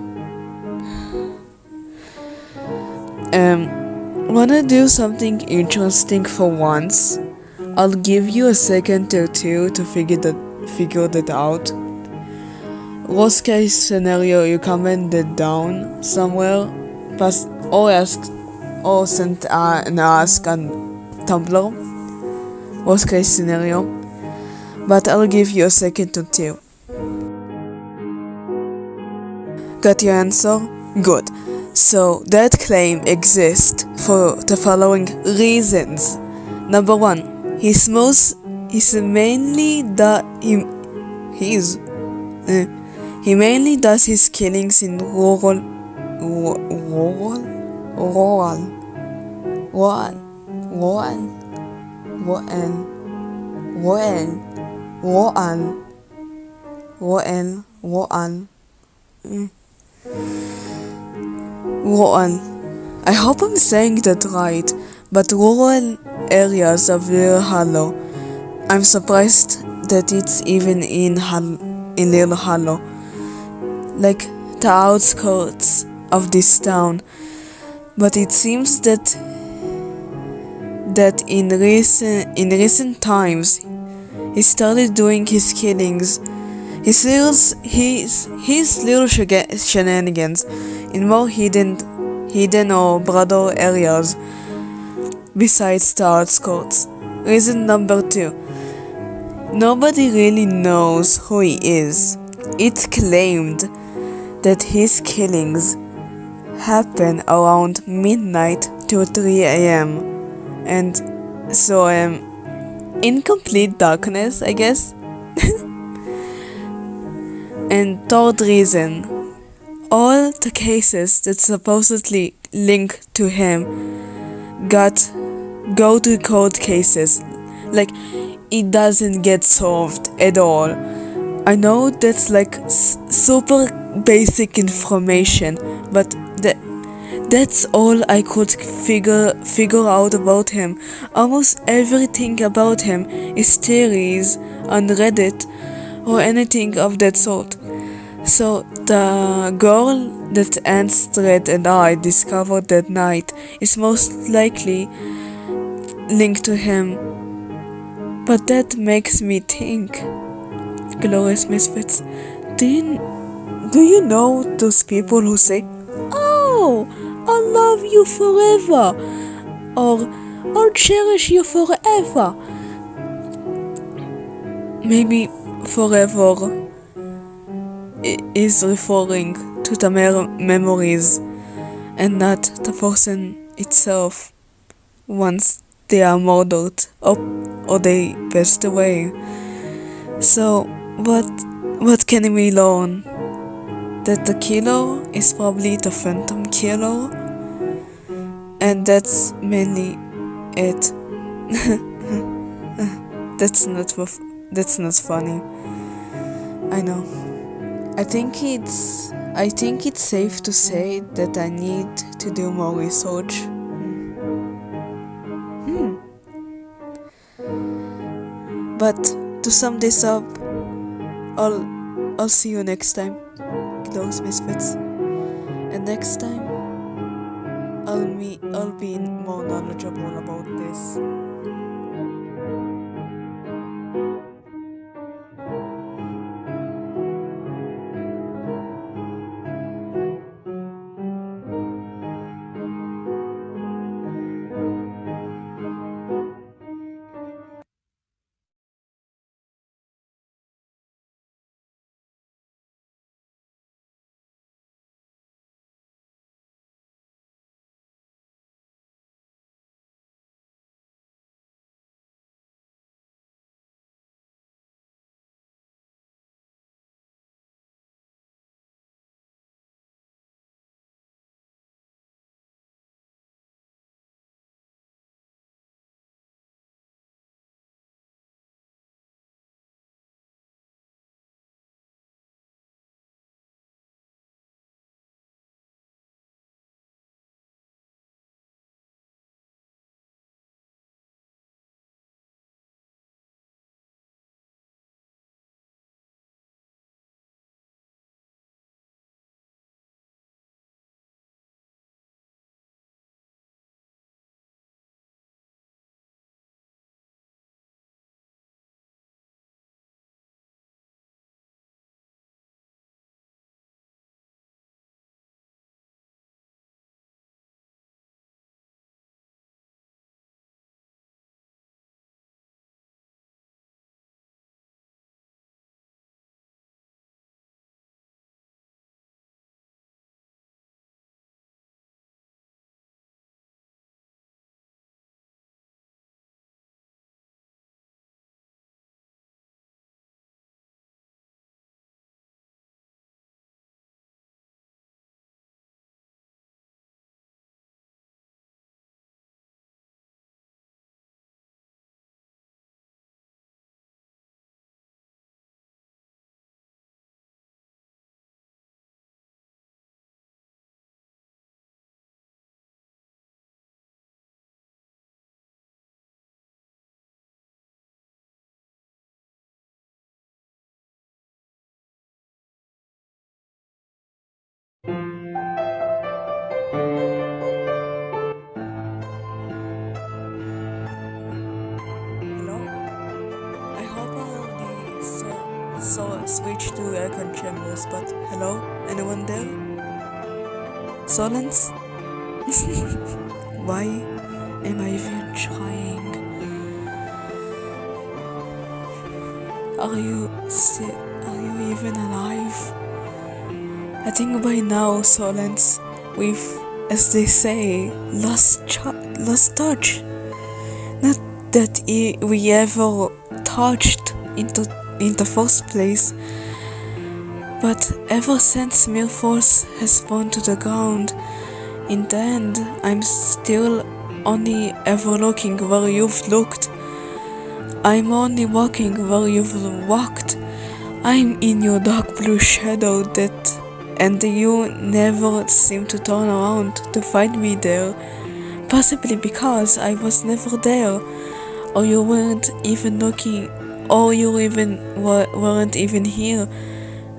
Speaker 1: Wanna do something interesting for once? I'll give you a second or two to figure that out. Worst case scenario, you comment it down somewhere, or send an ask on Tumblr. Worst case scenario, but I'll give you a second or two. Got your answer? Good. So that claim exists for the following reasons. Number one, he mainly does his killings in rural I hope I'm saying that right, but rural areas of Little Hollow. I'm surprised that it's even in Little Hollow, like the outskirts of this town. But it seems that in recent times he started doing his killings, his little shenanigans in more hidden or broader areas besides the outskirts. Reason number 2. Nobody really knows who he is. It's claimed that his killings happen around midnight to 3 a.m. and so in complete darkness, I guess. And third reason, all the cases that supposedly link to him go to court cases. Like, it doesn't get solved at all. I know that's like super basic information, but that's all I could figure out about him. Almost everything about him is theories on Reddit or anything of that sort. So the girl that Ant's thread and I discovered that night is most likely linked to him. But that makes me think, Glorious Misfits, do you know those people who say, "Oh, I'll love you forever," or "I'll cherish you forever"? Maybe forever is referring to the memories and not the person itself once they are murdered or they passed away. So what can we learn? That the killer is probably the phantom killer, and that's mainly it. That's not funny. I know. I think it's safe to say that I need to do more research. But to sum this up, I'll see you next time, Glorious Misfits. And next time I'll be more knowledgeable about this. Hello? I hope I'll be so switch to aircon chambers, but hello? Anyone there? Silence? Why am I even trying? Are you even alive? I think by now, Solence, we've, as they say, lost touch. Not that we ever touched in the first place, but ever since Milforce has fallen to the ground, in the end, I'm still only ever looking where you've looked. I'm only walking where you've walked. I'm in your dark blue shadow and you never seem to turn around to find me there. Possibly because I was never there, or you weren't even looking, or you weren't even here.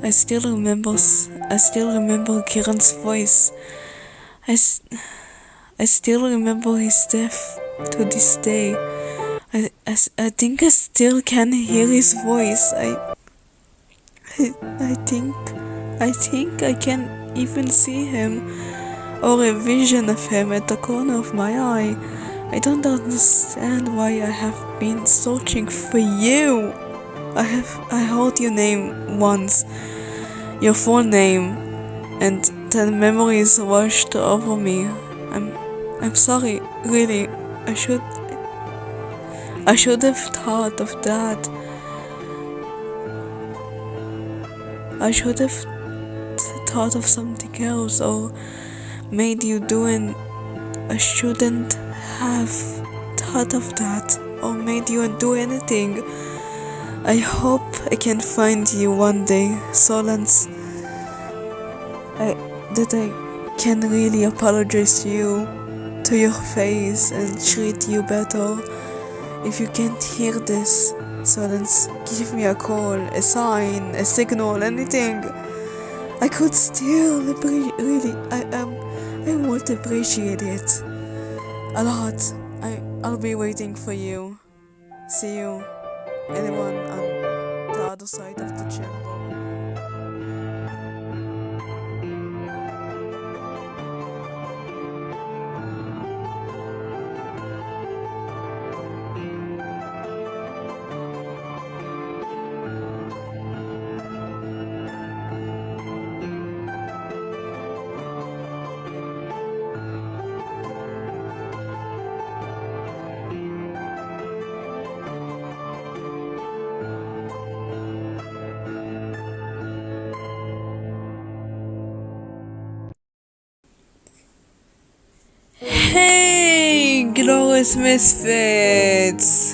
Speaker 1: I still remember Kiran's voice. I still remember his death to this day. I think I still can hear his voice. I think I can even see him, or a vision of him at the corner of my eye. I don't understand why I have been searching for you. I heard your name once, your full name, and the memories washed over me. I'm sorry, really. I should have thought of that. I should have thought of something else, or made you do it. I shouldn't have thought of that, or made you do anything. I hope I can find you one day, Solence. That I can really apologize to your face and treat you better. If you can't hear this, Solence, give me a call, a sign, a signal, anything. I could still really, I would appreciate it a lot. I'll be waiting for you. See you, anyone on the other side of the chamber. Hey, glorious misfits!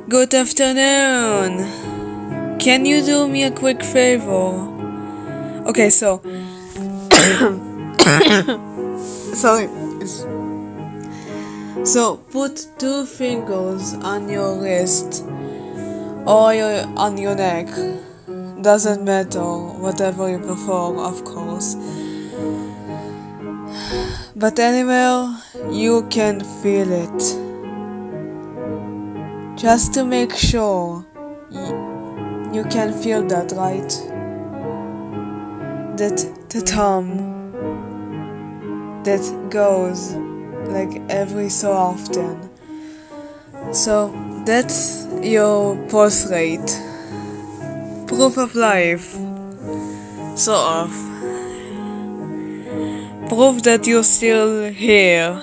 Speaker 1: Good afternoon! Can you do me a quick favor? Okay, so... Sorry. So, put 2 fingers on your wrist or on your neck. Doesn't matter, whatever you prefer, of course. But anywhere you can feel it. Just to make sure you can feel that, right? That the thumb that goes like every so often. So that's your pulse rate. Proof of life. Sort of. Proof that you're still here.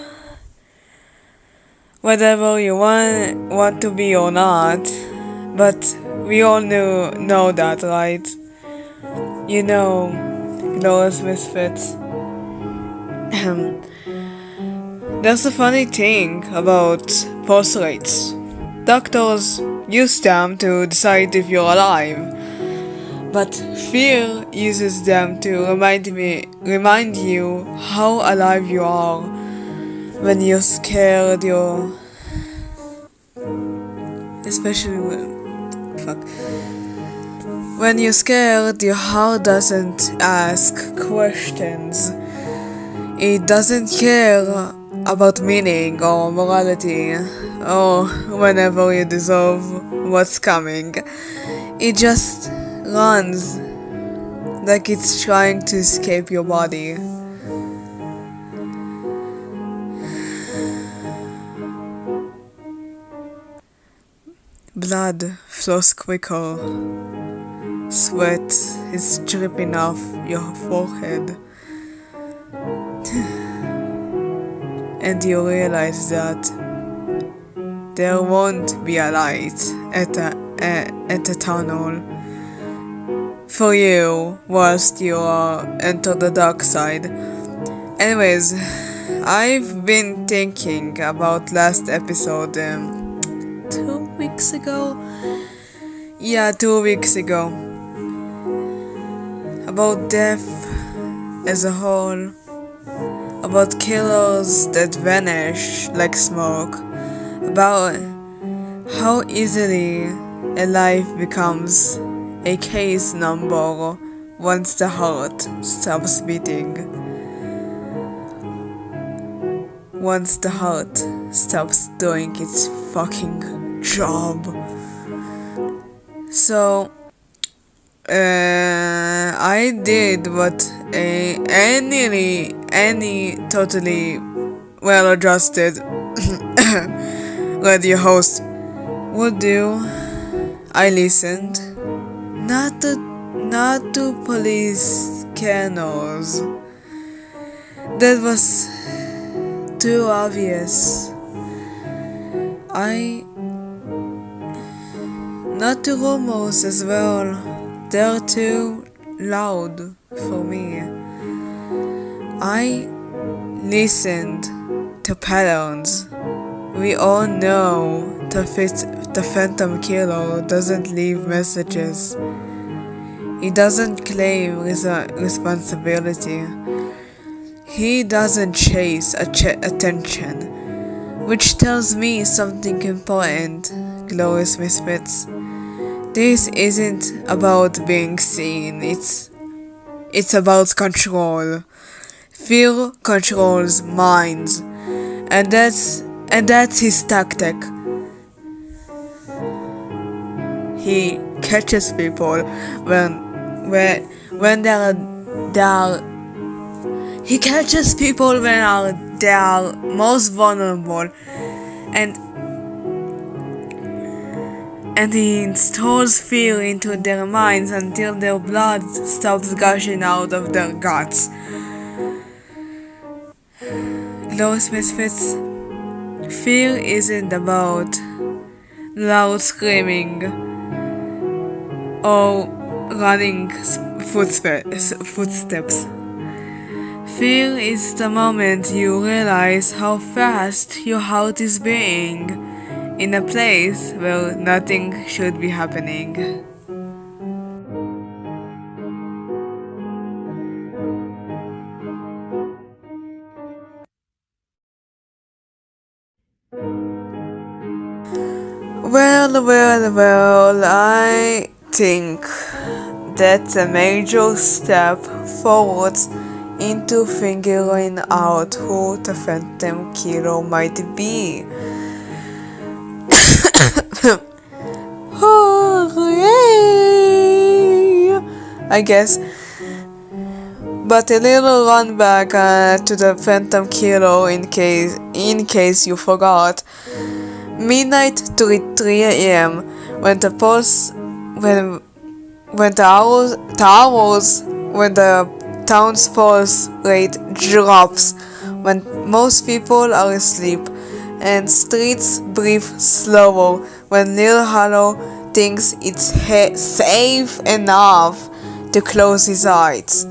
Speaker 1: Whatever you want to be or not. But we all know that, right? You know, glorious misfits. There's a funny thing about pulse rates. Doctors use them to decide if you're alive. But fear uses them to remind you how alive you are. When you're scared, especially when, When you're scared, your heart doesn't ask questions. It doesn't care about meaning or morality or whenever you deserve what's coming. It just runs like it's trying to escape your body. Blood flows quicker. Sweat is dripping off your forehead. And you realize that there won't be a light at the tunnel for you whilst you enter the dark side. Anyways, I've been thinking about last episode 2 weeks ago. Yeah, 2 weeks ago. About death as a whole. About killers that vanish like smoke. About how easily a life becomes a case number once the heart stops beating. Once the heart stops doing its fucking job. So, I did what any totally well-adjusted radio host would do. I listened, not to police canals. That was too obvious. Not to rumors as well. They're too loud for me. I listened to patterns. We all know the Phantom Killer doesn't leave messages. He doesn't claim responsibility. He doesn't chase attention, which tells me something important, glorious misfits. This isn't about being seen, it's about control. Fear controls minds, and that's his tactic. He catches people when they're he catches people when they are most vulnerable, and he installs fear into their minds until their blood stops gushing out of their guts. Glorious misfits, fear isn't about loud screaming or running footsteps. Fear is the moment you realize how fast your heart is beating in a place where nothing should be happening. Well, I think that's a major step forwards into figuring out who the Phantom Killer might be. Hooray! I guess. But a little run back to the Phantom Killer in case you forgot. Midnight to 3 a.m. when the town's pulse rate drops, when most people are asleep and streets breathe slower, when Lil Hollow thinks it's safe enough to close its eyes.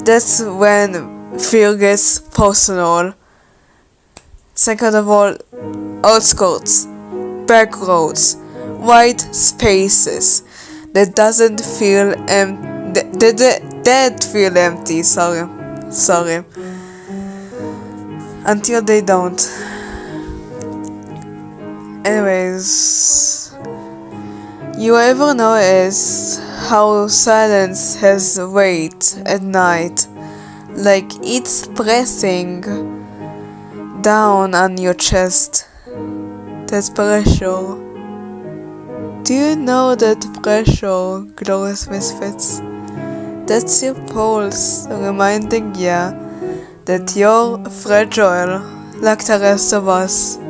Speaker 1: That's when fear gets personal. Second of all, outskirts, back roads, white spaces that feel empty. Sorry. Until they don't. Anyways, You ever notice how silence has weight at night, like it's pressing down on your chest? That pressure. Do you know that pressure, glorious misfits? That's your pulse reminding you that you're fragile like the rest of us.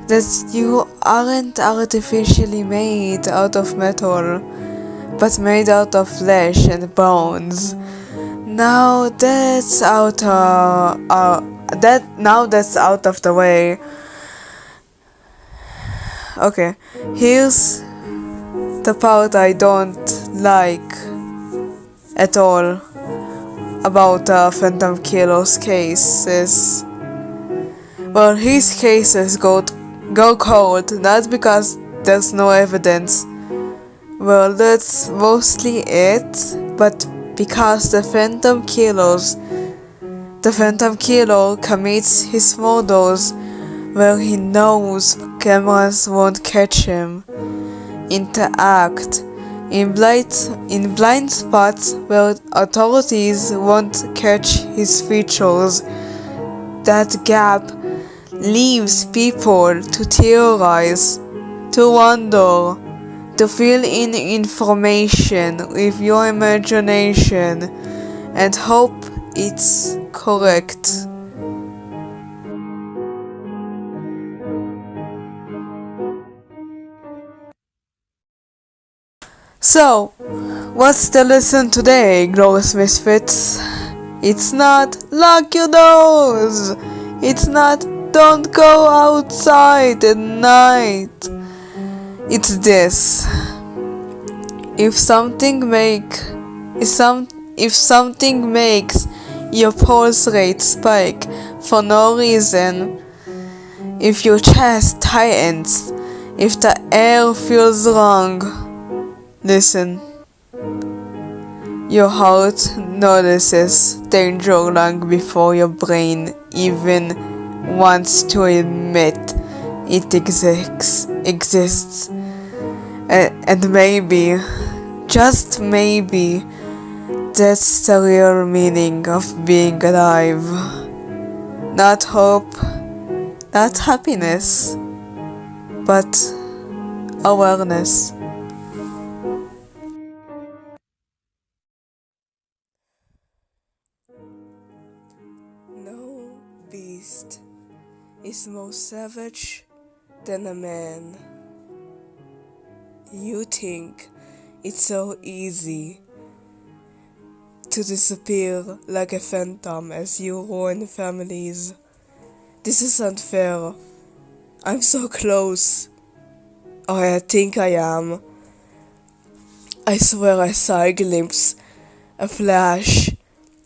Speaker 1: That you aren't artificially made out of metal, but made out of flesh and bones. Now that's out of the way. Okay, here's the part I don't like at all about Phantom Killer's cases. Well, his cases go cold, not because there's no evidence. Well, that's mostly it, but because the Phantom Killer commits his murders where he knows cameras won't catch him. Interact in blind spots where authorities won't catch his features. That gap leaves people to theorize, to wonder, to fill in information with your imagination and hope it's correct. So, what's the lesson today, glorious misfits? It's not lock your doors. It's not don't go outside at night. It's this. If something makes your pulse rate spike for no reason, if your chest tightens, if the air feels wrong, listen. Your heart notices danger long before your brain even wants to admit it exists. And maybe, just maybe, that's the real meaning of being alive. Not hope, not happiness, but awareness. No beast is more savage than a man. You think it's so easy to disappear like a phantom as you ruin families. This is unfair. I'm so close. Or I think I am. I swear I saw a glimpse, a flash,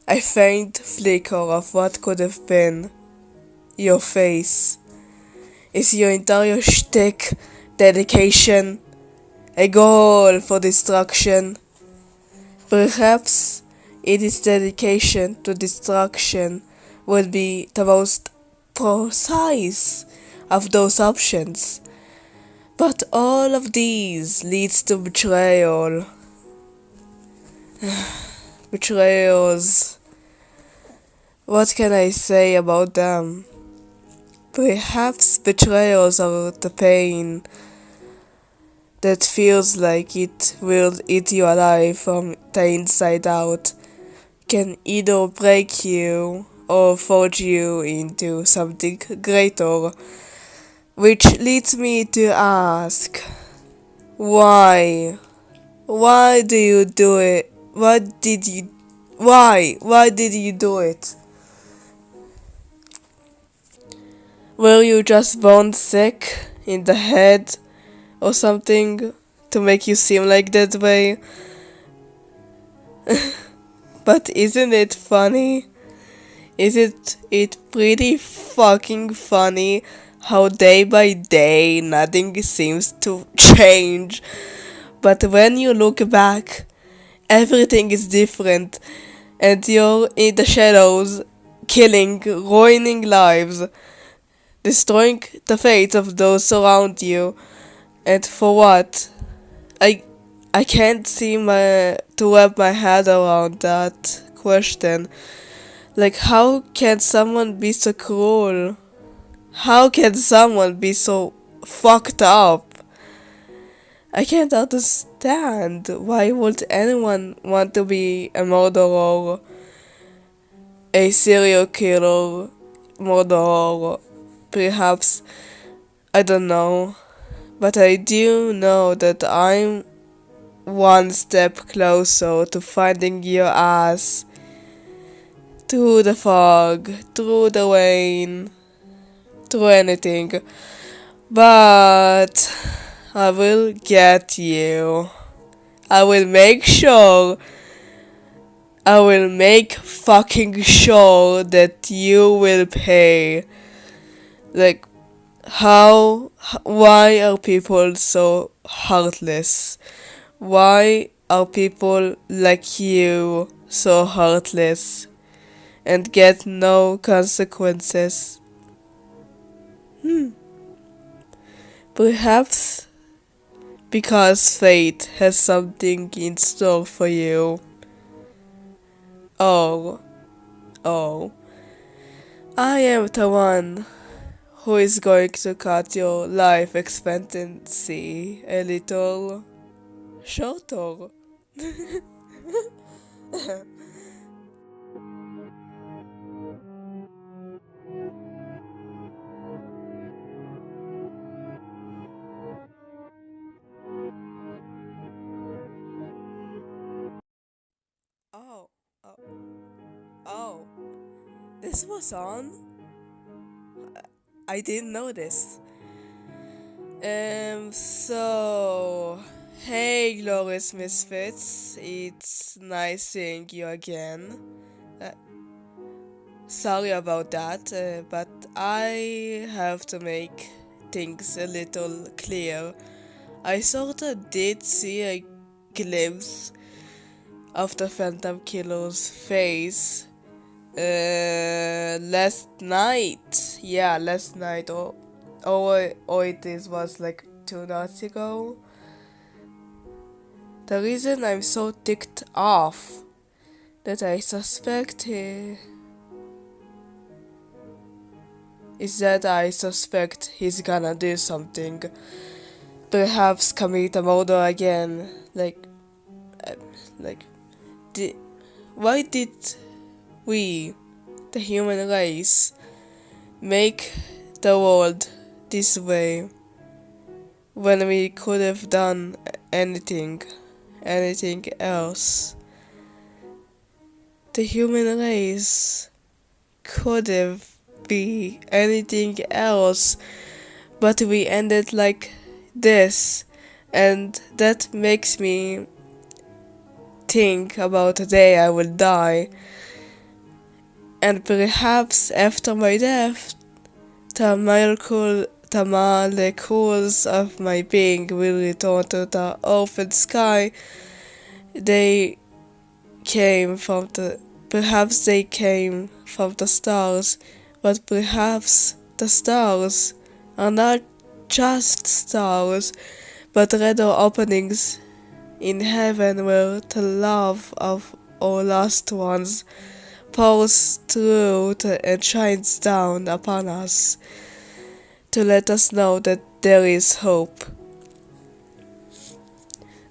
Speaker 1: a faint flicker of what could have been. Your face. Is your entire shtick dedication? A goal for destruction? Perhaps it is dedication to destruction would be the most precise of those options. But all of these leads to betrayal. Betrayals. What can I say about them? Perhaps betrayals are the pain that feels like it will eat you alive from the inside out, can either break you or forge you into something greater. Which leads me to ask, why? Why do you do it? Why did you do it? Were you just born sick in the head or something to make you seem like that way? But isn't it funny? Isn't it pretty fucking funny how day by day nothing seems to change, but when you look back, everything is different, and you're in the shadows, killing, ruining lives, destroying the fate of those around you, and for what? I I can't seem to wrap my head around that question. Like, how can someone be so cruel? How can someone be so fucked up? I can't understand. Why would anyone want to be a murderer, a serial killer, murderer? Perhaps, I don't know. But I do know that I'm one step closer to finding your ass through the fog, through the rain, through anything. But I will get you. I will make sure. I will make fucking sure that you will pay. Like, why are people so heartless? Why are people like you so heartless and get no consequences? Perhaps because fate has something in store for you. Oh, oh, I am the one who is going to cut your life expectancy a little shorter. Oh, oh, oh, this was on? I didn't know this. So, hey, glorious misfits, it's nice seeing you again. Uh, Sorry about that, but I have to make things a little clear. I sorta did see a glimpse of the Phantom Killer's face last night. Yeah, last night, or was like 2 nights ago. The reason I'm so ticked off that I suspect he is that I suspect he's gonna do something. Perhaps commit a murder again. Uh, like, why did we, the human race, make the world this way when we could have done anything else? The human race could have be anything else, but we ended like this, and that makes me think about the day I will die, and perhaps after my death, the molecules of my being will return to the earth and sky. They came from the Perhaps they came from the stars, but perhaps the stars are not just stars, but rather openings in heaven where the love of our lost ones pours through and shines down upon us to let us know that there is hope.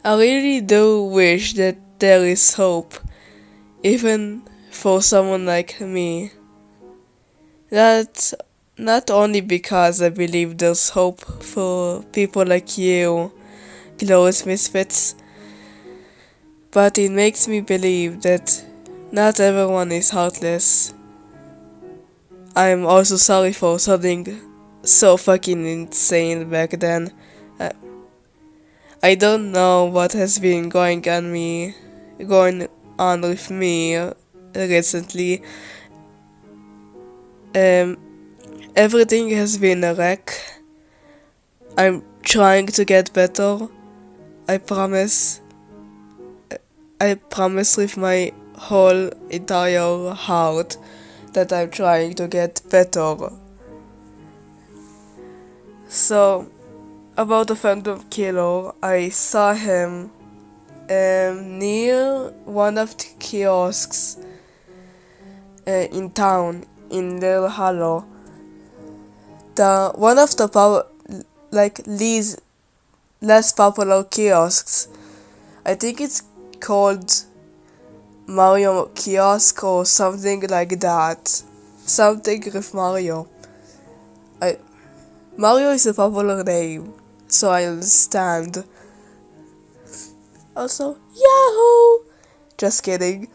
Speaker 1: I really do wish that there is hope, even for someone like me. That not only because I believe there's hope for people like you, glorious misfits, but it makes me believe that not everyone is heartless. I'm also sorry for something so fucking insane back then. Uh, I don't know what has been going on with me recently. Everything has been a wreck. I'm trying to get better. I promise. I promise with my whole entire heart that I'm trying to get better. So, about the Phantom Killer, I saw him near one of the kiosks in town in Little Hollow. The one of the least less popular kiosks. I think it's called Mario Kiosk or something like that. Something with Mario. Mario is a popular name, so I understand. Also, Yahoo! Just kidding.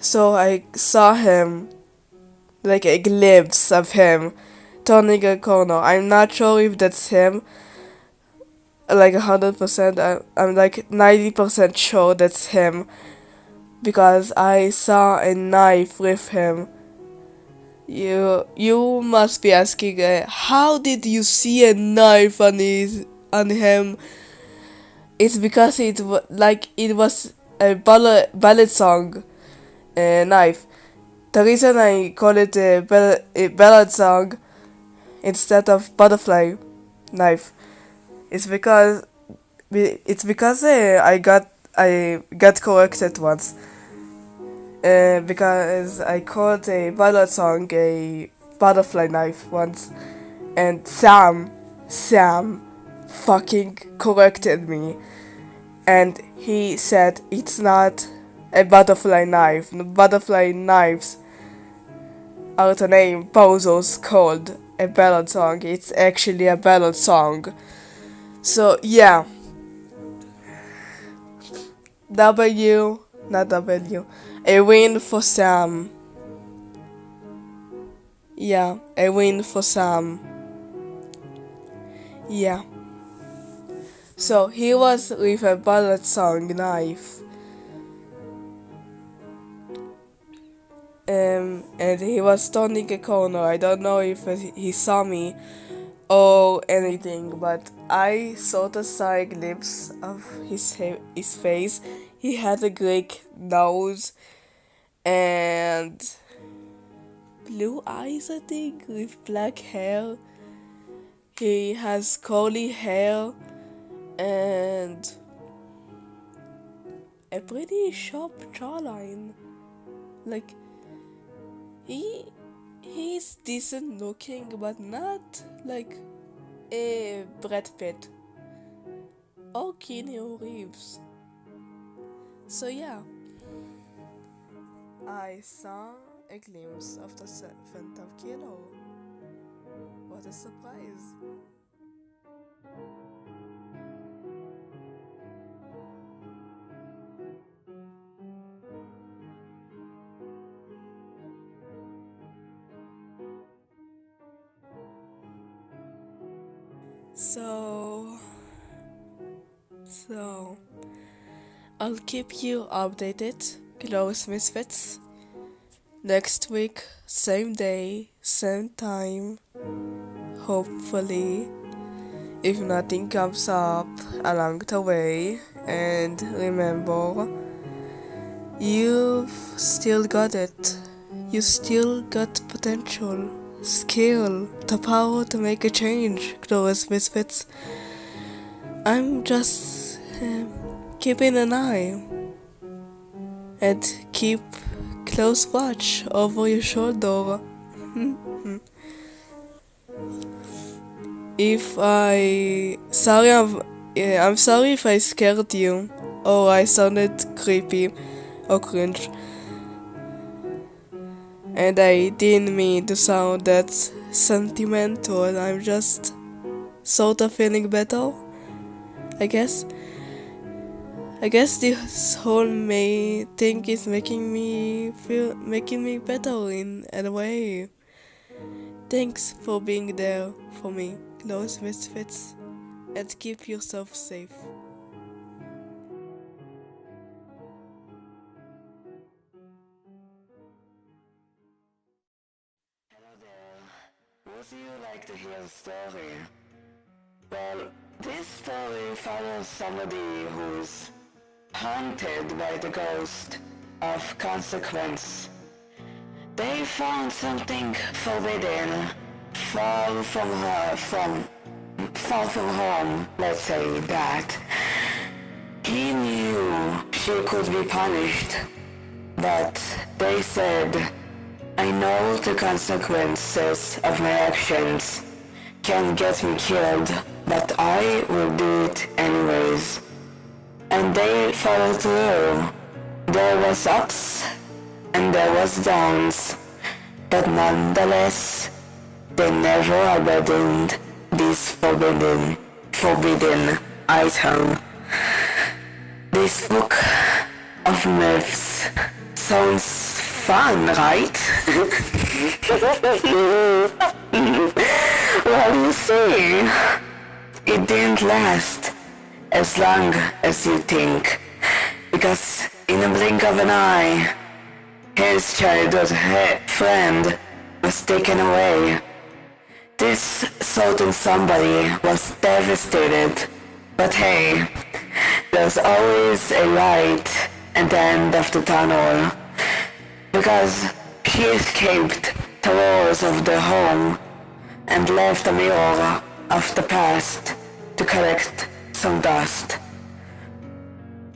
Speaker 1: So I saw him, like a glimpse of him, turning a corner. I'm not sure if that's him, like 100%. I'm like 90% sure that's him, because I saw a knife with him. You must be asking, how did you see a knife on him? It's because it was a ballad song knife. The reason I call it a ballad song instead of butterfly knife is because I got corrected once. Because I called a ballad song a butterfly knife once, and Sam fucking corrected me, and he said it's not a butterfly knife. Butterfly knives are the name Bowser's called a ballad song. It's actually a ballad song. So yeah, not W, a win for Sam. Yeah, a win for Sam. Yeah. So he was with a ballad song knife. And he was turning a corner. I don't know if he saw me or anything, but I sort of saw a glimpse of his face. He had a Greek nose and blue eyes, I think, with black hair. He has curly hair and a pretty sharp jawline. Like, he's decent looking, but not like a Brad Pitt or Keanu Reeves. So yeah, I saw a glimpse of the Phantom Killer. What a surprise! So I'll keep you updated, Glorious Misfits. Next week, same day, same time. Hopefully, if nothing comes up along the way. And remember, you've still got it. You still got potential, skill, the power to make a change, Glorious Misfits. I'm just keeping an eye and keep close watch over your shoulder. I'm sorry if I scared you or I sounded creepy or cringe, and I didn't mean to sound that sentimental. I'm just sort of feeling better, I guess. This whole May thing is making me better in a way. Thanks for being there for me, Glorious Misfits, and keep yourself safe.
Speaker 3: Hello there. Would you like to hear a story? Well, this story follows somebody who's haunted by the ghost of consequence. They found something forbidden far from home, let's say that. He knew she could be punished, but they said, I know the consequences of my actions can get me killed, but I will do it anyways. And they followed through. There was ups and there was downs, but nonetheless, they never abandoned this forbidden item. This book of myths sounds fun, right? Well, you see, it didn't last as long as you think, because in a blink of an eye, his childhood friend was taken away. This certain somebody was devastated, but hey, there's always a light at the end of the tunnel, because he escaped the walls of the home and left a mirror of the past to collect some dust.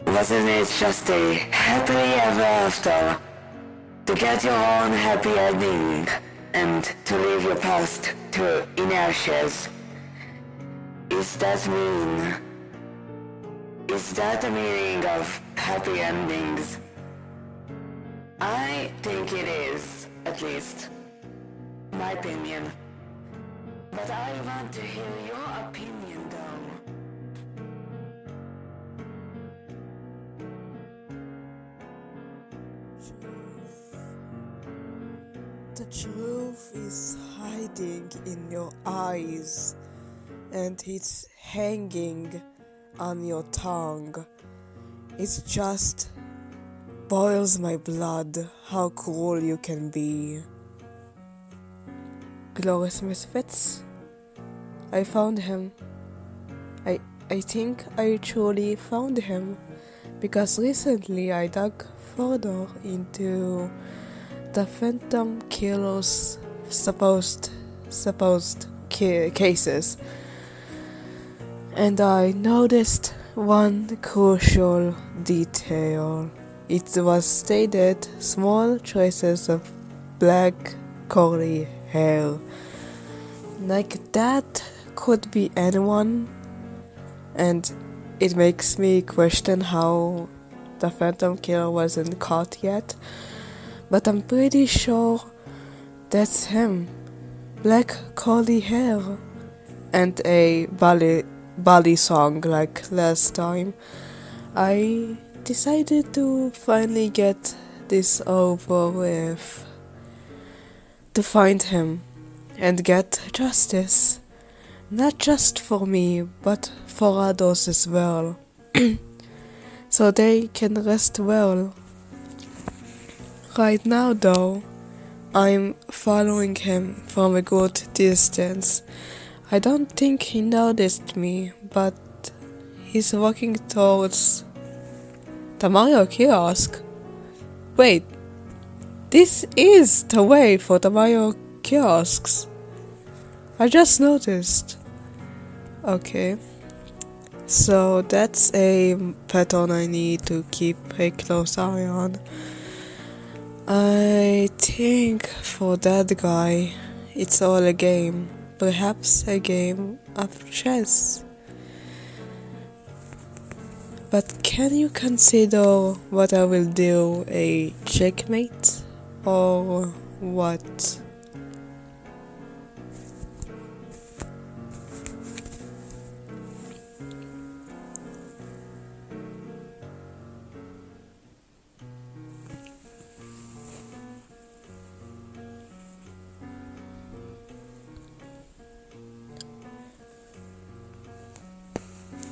Speaker 3: Wasn't it just a happily ever after to get your own happy ending and to leave your past in ashes? Is that the meaning of happy endings? I think it is, at least. My opinion. But I want to hear your opinion though.
Speaker 1: The truth is hiding in your eyes, and it's hanging on your tongue. It just boils my blood how cruel you can be. Glorious Misfits, I found him. I think I truly found him, because recently I dug further into the Phantom Killer's supposed cases, and I noticed one crucial detail. It was stated small traces of black curly hair. Like that could be anyone, and it makes me question how the Phantom Killer wasn't caught yet. But I'm pretty sure that's him. Black curly hair and a ballet song like last time. I decided to finally get this over with, to find him and get justice. Not just for me, but for others as well. So they can rest well. Right now though, I'm following him from a good distance. I don't think he noticed me, but he's walking towards the Mario kiosk. Wait, this is the way for the Mario kiosks. I just noticed. Okay. So that's a pattern I need to keep a close eye on. I think for that guy, it's all a game. Perhaps a game of chess. But can you consider what I will do a checkmate? Or what?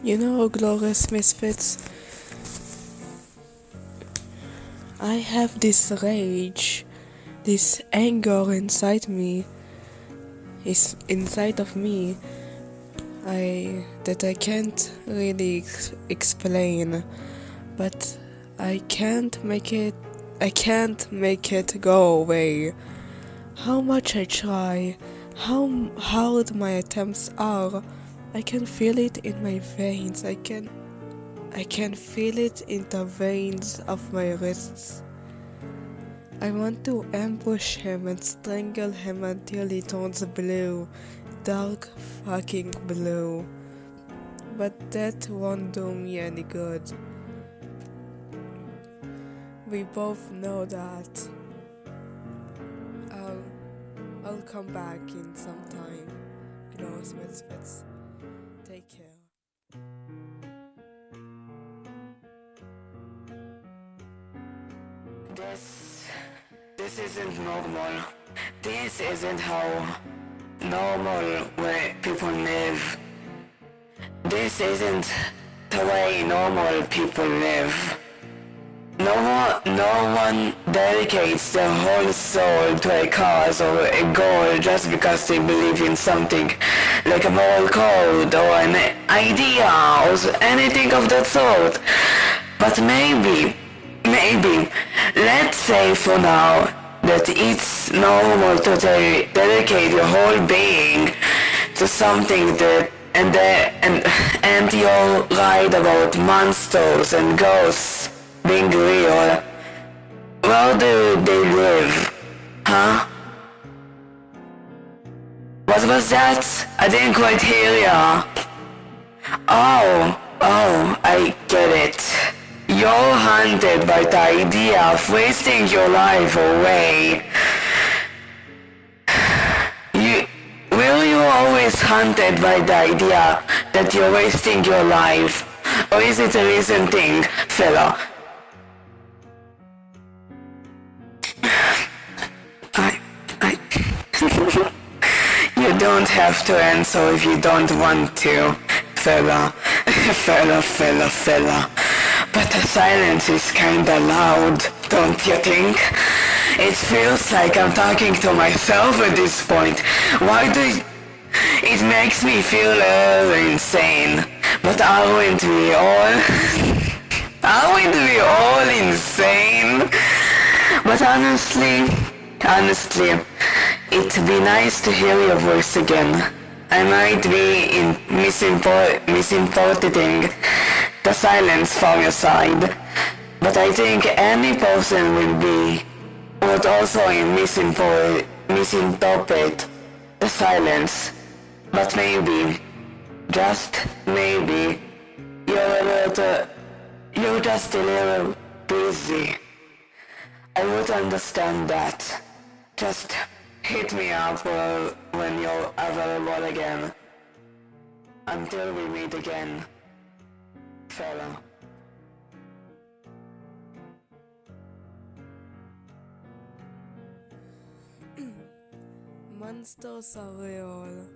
Speaker 1: You know, Glorious Misfits, I have this rage, this anger inside me, is inside of me, that I can't really explain, but I can't make it go away. How much I try, how hard my attempts are. I can feel it in my veins. I can feel it in the veins of my wrists. I want to ambush him and strangle him until he turns blue, dark fucking blue. But that won't do me any good. We both know that. I'll come back in some time. Close misfits. Take care.
Speaker 3: This isn't normal. This isn't how normal way people live. This isn't the way normal people live. No one dedicates their whole soul to a cause or a goal just because they believe in something, like a moral code or an idea or anything of that sort. But maybe, let's say for now that it's normal to dedicate your whole being to something that and you're right about monsters and ghosts being real. Where do they live? Huh? What was that? I didn't quite hear ya. Oh, I get it. You're haunted by the idea of wasting your life away. Were you always haunted by the idea that you're wasting your life? Or is it a recent thing, fella? You don't have to answer if you don't want to, fella. But the silence is kinda loud, don't you think? It feels like I'm talking to myself at this point. It makes me feel insane. But aren't we all? Aren't we all insane? But honestly, it'd be nice to hear your voice again. I might be misinterpreting the silence from your side, but I think any person would also misinterpret the silence. But maybe, just maybe, you're just a little busy. I would understand that. Just hit me up when you're available again. Until we meet again, fella.
Speaker 1: Monsters are real.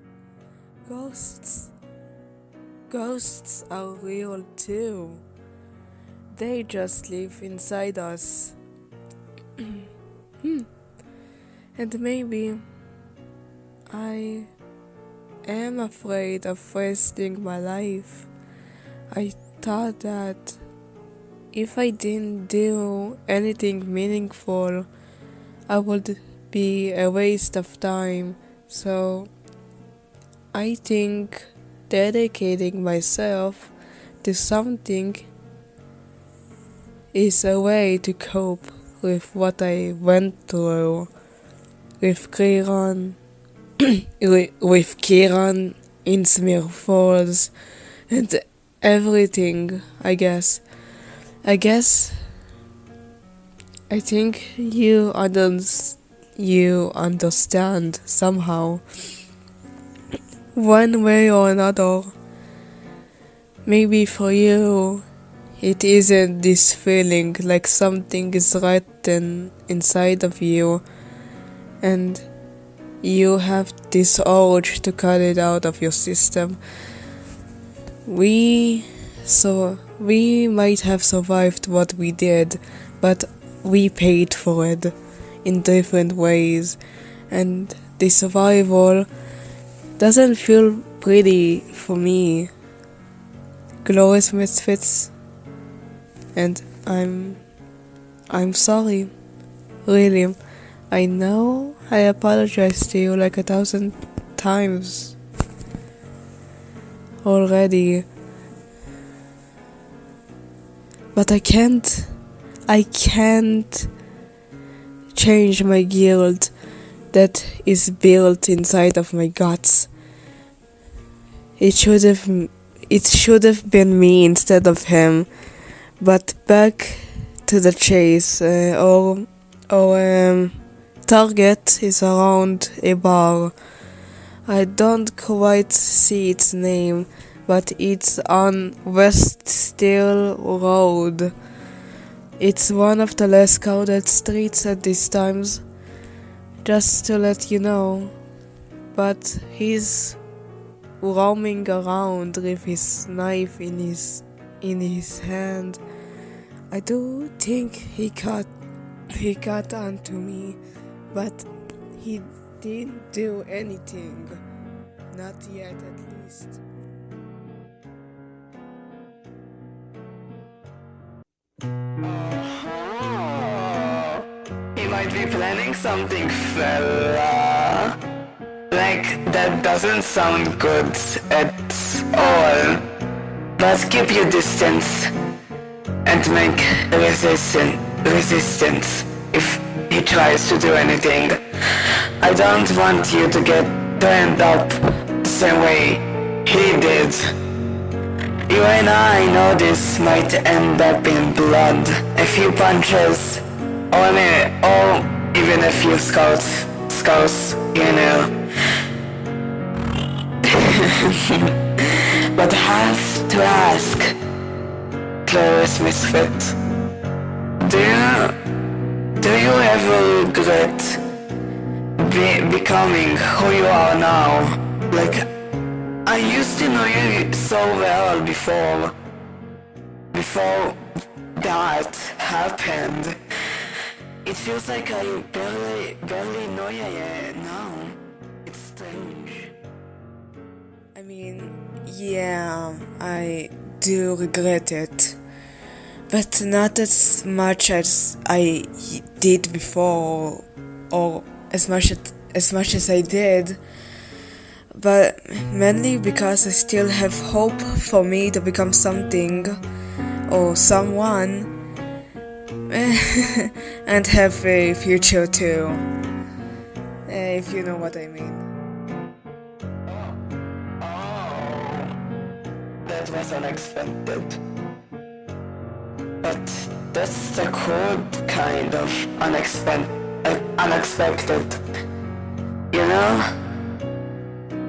Speaker 1: Ghosts are real too. They just live inside us. And maybe I am afraid of wasting my life. I thought that if I didn't do anything meaningful, I would be a waste of time. So I think dedicating myself to something is a way to cope with what I went through with Kieran in Smear Falls and everything, I guess. I think you understand somehow, one way or another. Maybe for you it isn't this feeling like something is written inside of you and you have this urge to cut it out of your system. We might have survived what we did, but we paid for it in different ways, and the survival doesn't feel pretty for me. Glorious misfits, and I'm sorry, really. I know I apologize to you like 1,000 times already. But I can't change my guilt that is built inside of my guts. It should have been me instead of him. But back to the chase. Our target is around a bar. I don't quite see its name, but it's on West Steel Road. It's one of the less crowded streets at these times, just to let you know. But he's roaming around with his knife in his hand. I do think he got onto me, but he didn't do anything. Not yet, at least.
Speaker 3: He might be planning something, fella. Like, that doesn't sound good at all. But keep your distance and make resistance if he tries to do anything. I don't want you to end up the same way he did. You and I know this might end up in blood, a few punches, or even a few scouts, you know. But I have to ask, Clarice Misfit, do you ever regret becoming who you are now? Like, I used to know you so well before that happened. It feels like I barely know you now. It's strange.
Speaker 1: I mean, yeah, I do regret it, but not as much as I did before, or as much as I did, but mainly because I still have hope for me to become something or someone and have a future too, if you know what I mean.
Speaker 3: That was unexpected. But that's the cool kind of unexpected. You know?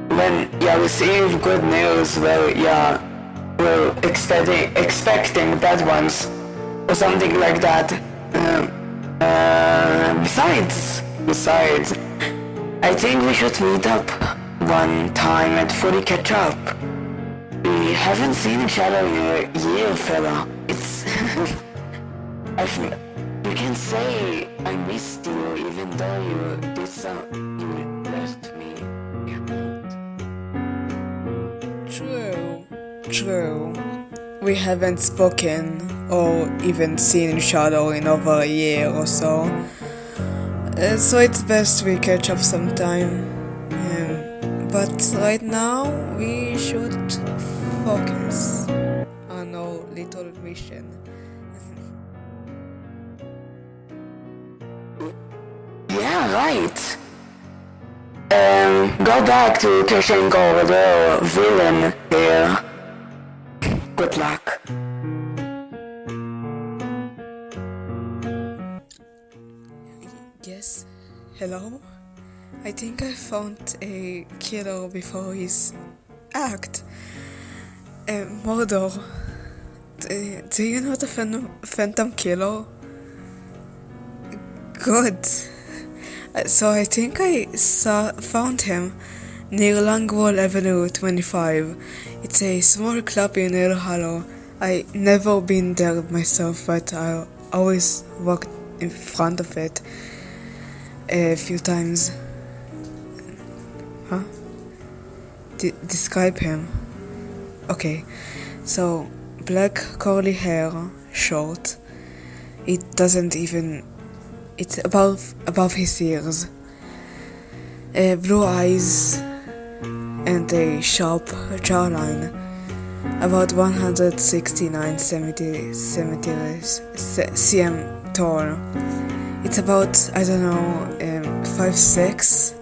Speaker 3: When you receive good news where you're expecting bad ones, or something like that. Besides, I think we should meet up one time and fully catch up. We haven't seen each other in a year, fella. It's... you can say I missed you even though you left me.
Speaker 1: True. We haven't spoken or even seen each other in over a year or so. So it's best we catch up sometime. But right now, we should focus on our little mission.
Speaker 3: Yeah, right. Go back to Kishenko, the villain here. Good luck.
Speaker 1: Yes, hello? I think I found a killer before his act. Mordor. Do you know the Phantom Killer? Good. So I think I found him near Langwall Avenue 25. It's a small club in El Hollow. I never been there myself, but I always walked in front of it a few times. Huh? Describe him. Okay, so black curly hair, short. It's above his ears. Blue eyes, and a sharp jawline, about 169 cm tall. It's about, I don't know, 5'6"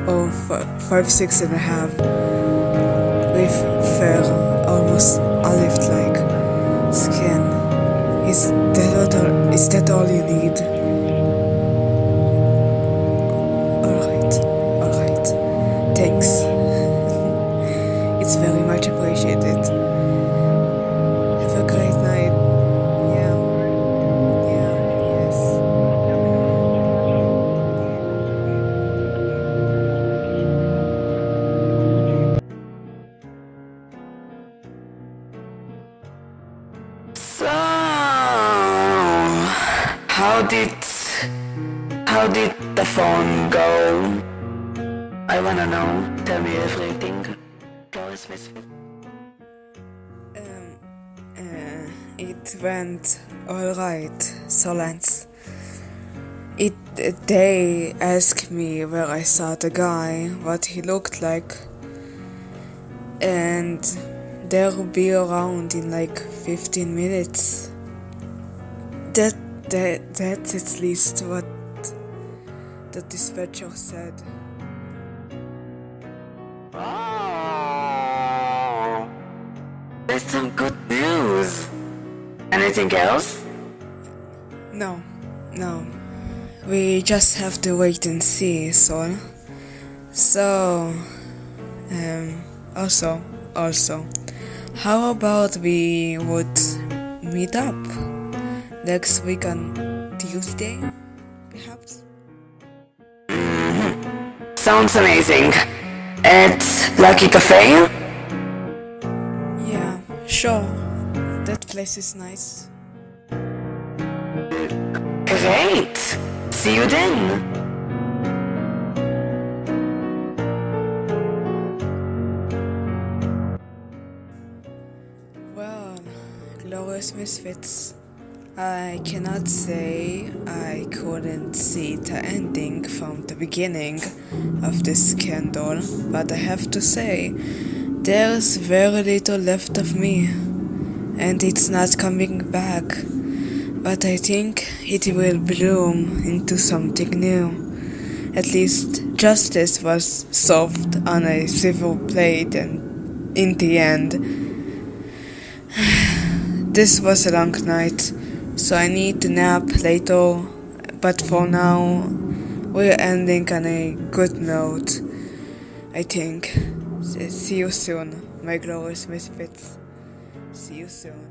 Speaker 1: or 5'6.5", with fair, almost olive-like skin. Is that all you need? Alright. Thanks. It's very much appreciated. Have a great night. Yeah, yes.
Speaker 3: So, how did the phone go? I wanna know. Tell me everything. Glorious Misfit.
Speaker 1: It went alright, so Lance. They asked me where I saw the guy, what he looked like, and they'll be around in like 15 minutes. That's at least what the dispatcher said.
Speaker 3: Oh, that's some good news. Anything else?
Speaker 1: No. We just have to wait and see, Sol. So, also, how about we would meet up next week on Tuesday, perhaps?
Speaker 3: Sounds amazing. At Lucky Cafe?
Speaker 1: Yeah, sure. That place is nice.
Speaker 3: Great. See you then.
Speaker 1: Well, Glorious Misfits. I cannot say I couldn't see the ending from the beginning of this scandal, but I have to say, there's very little left of me, and it's not coming back. But I think it will bloom into something new. At least justice was solved on a civil plate, and in the end, this was a long night. So I need to nap later, but for now, we're ending on a good note, I think. See you soon, my glorious misfits. See you soon.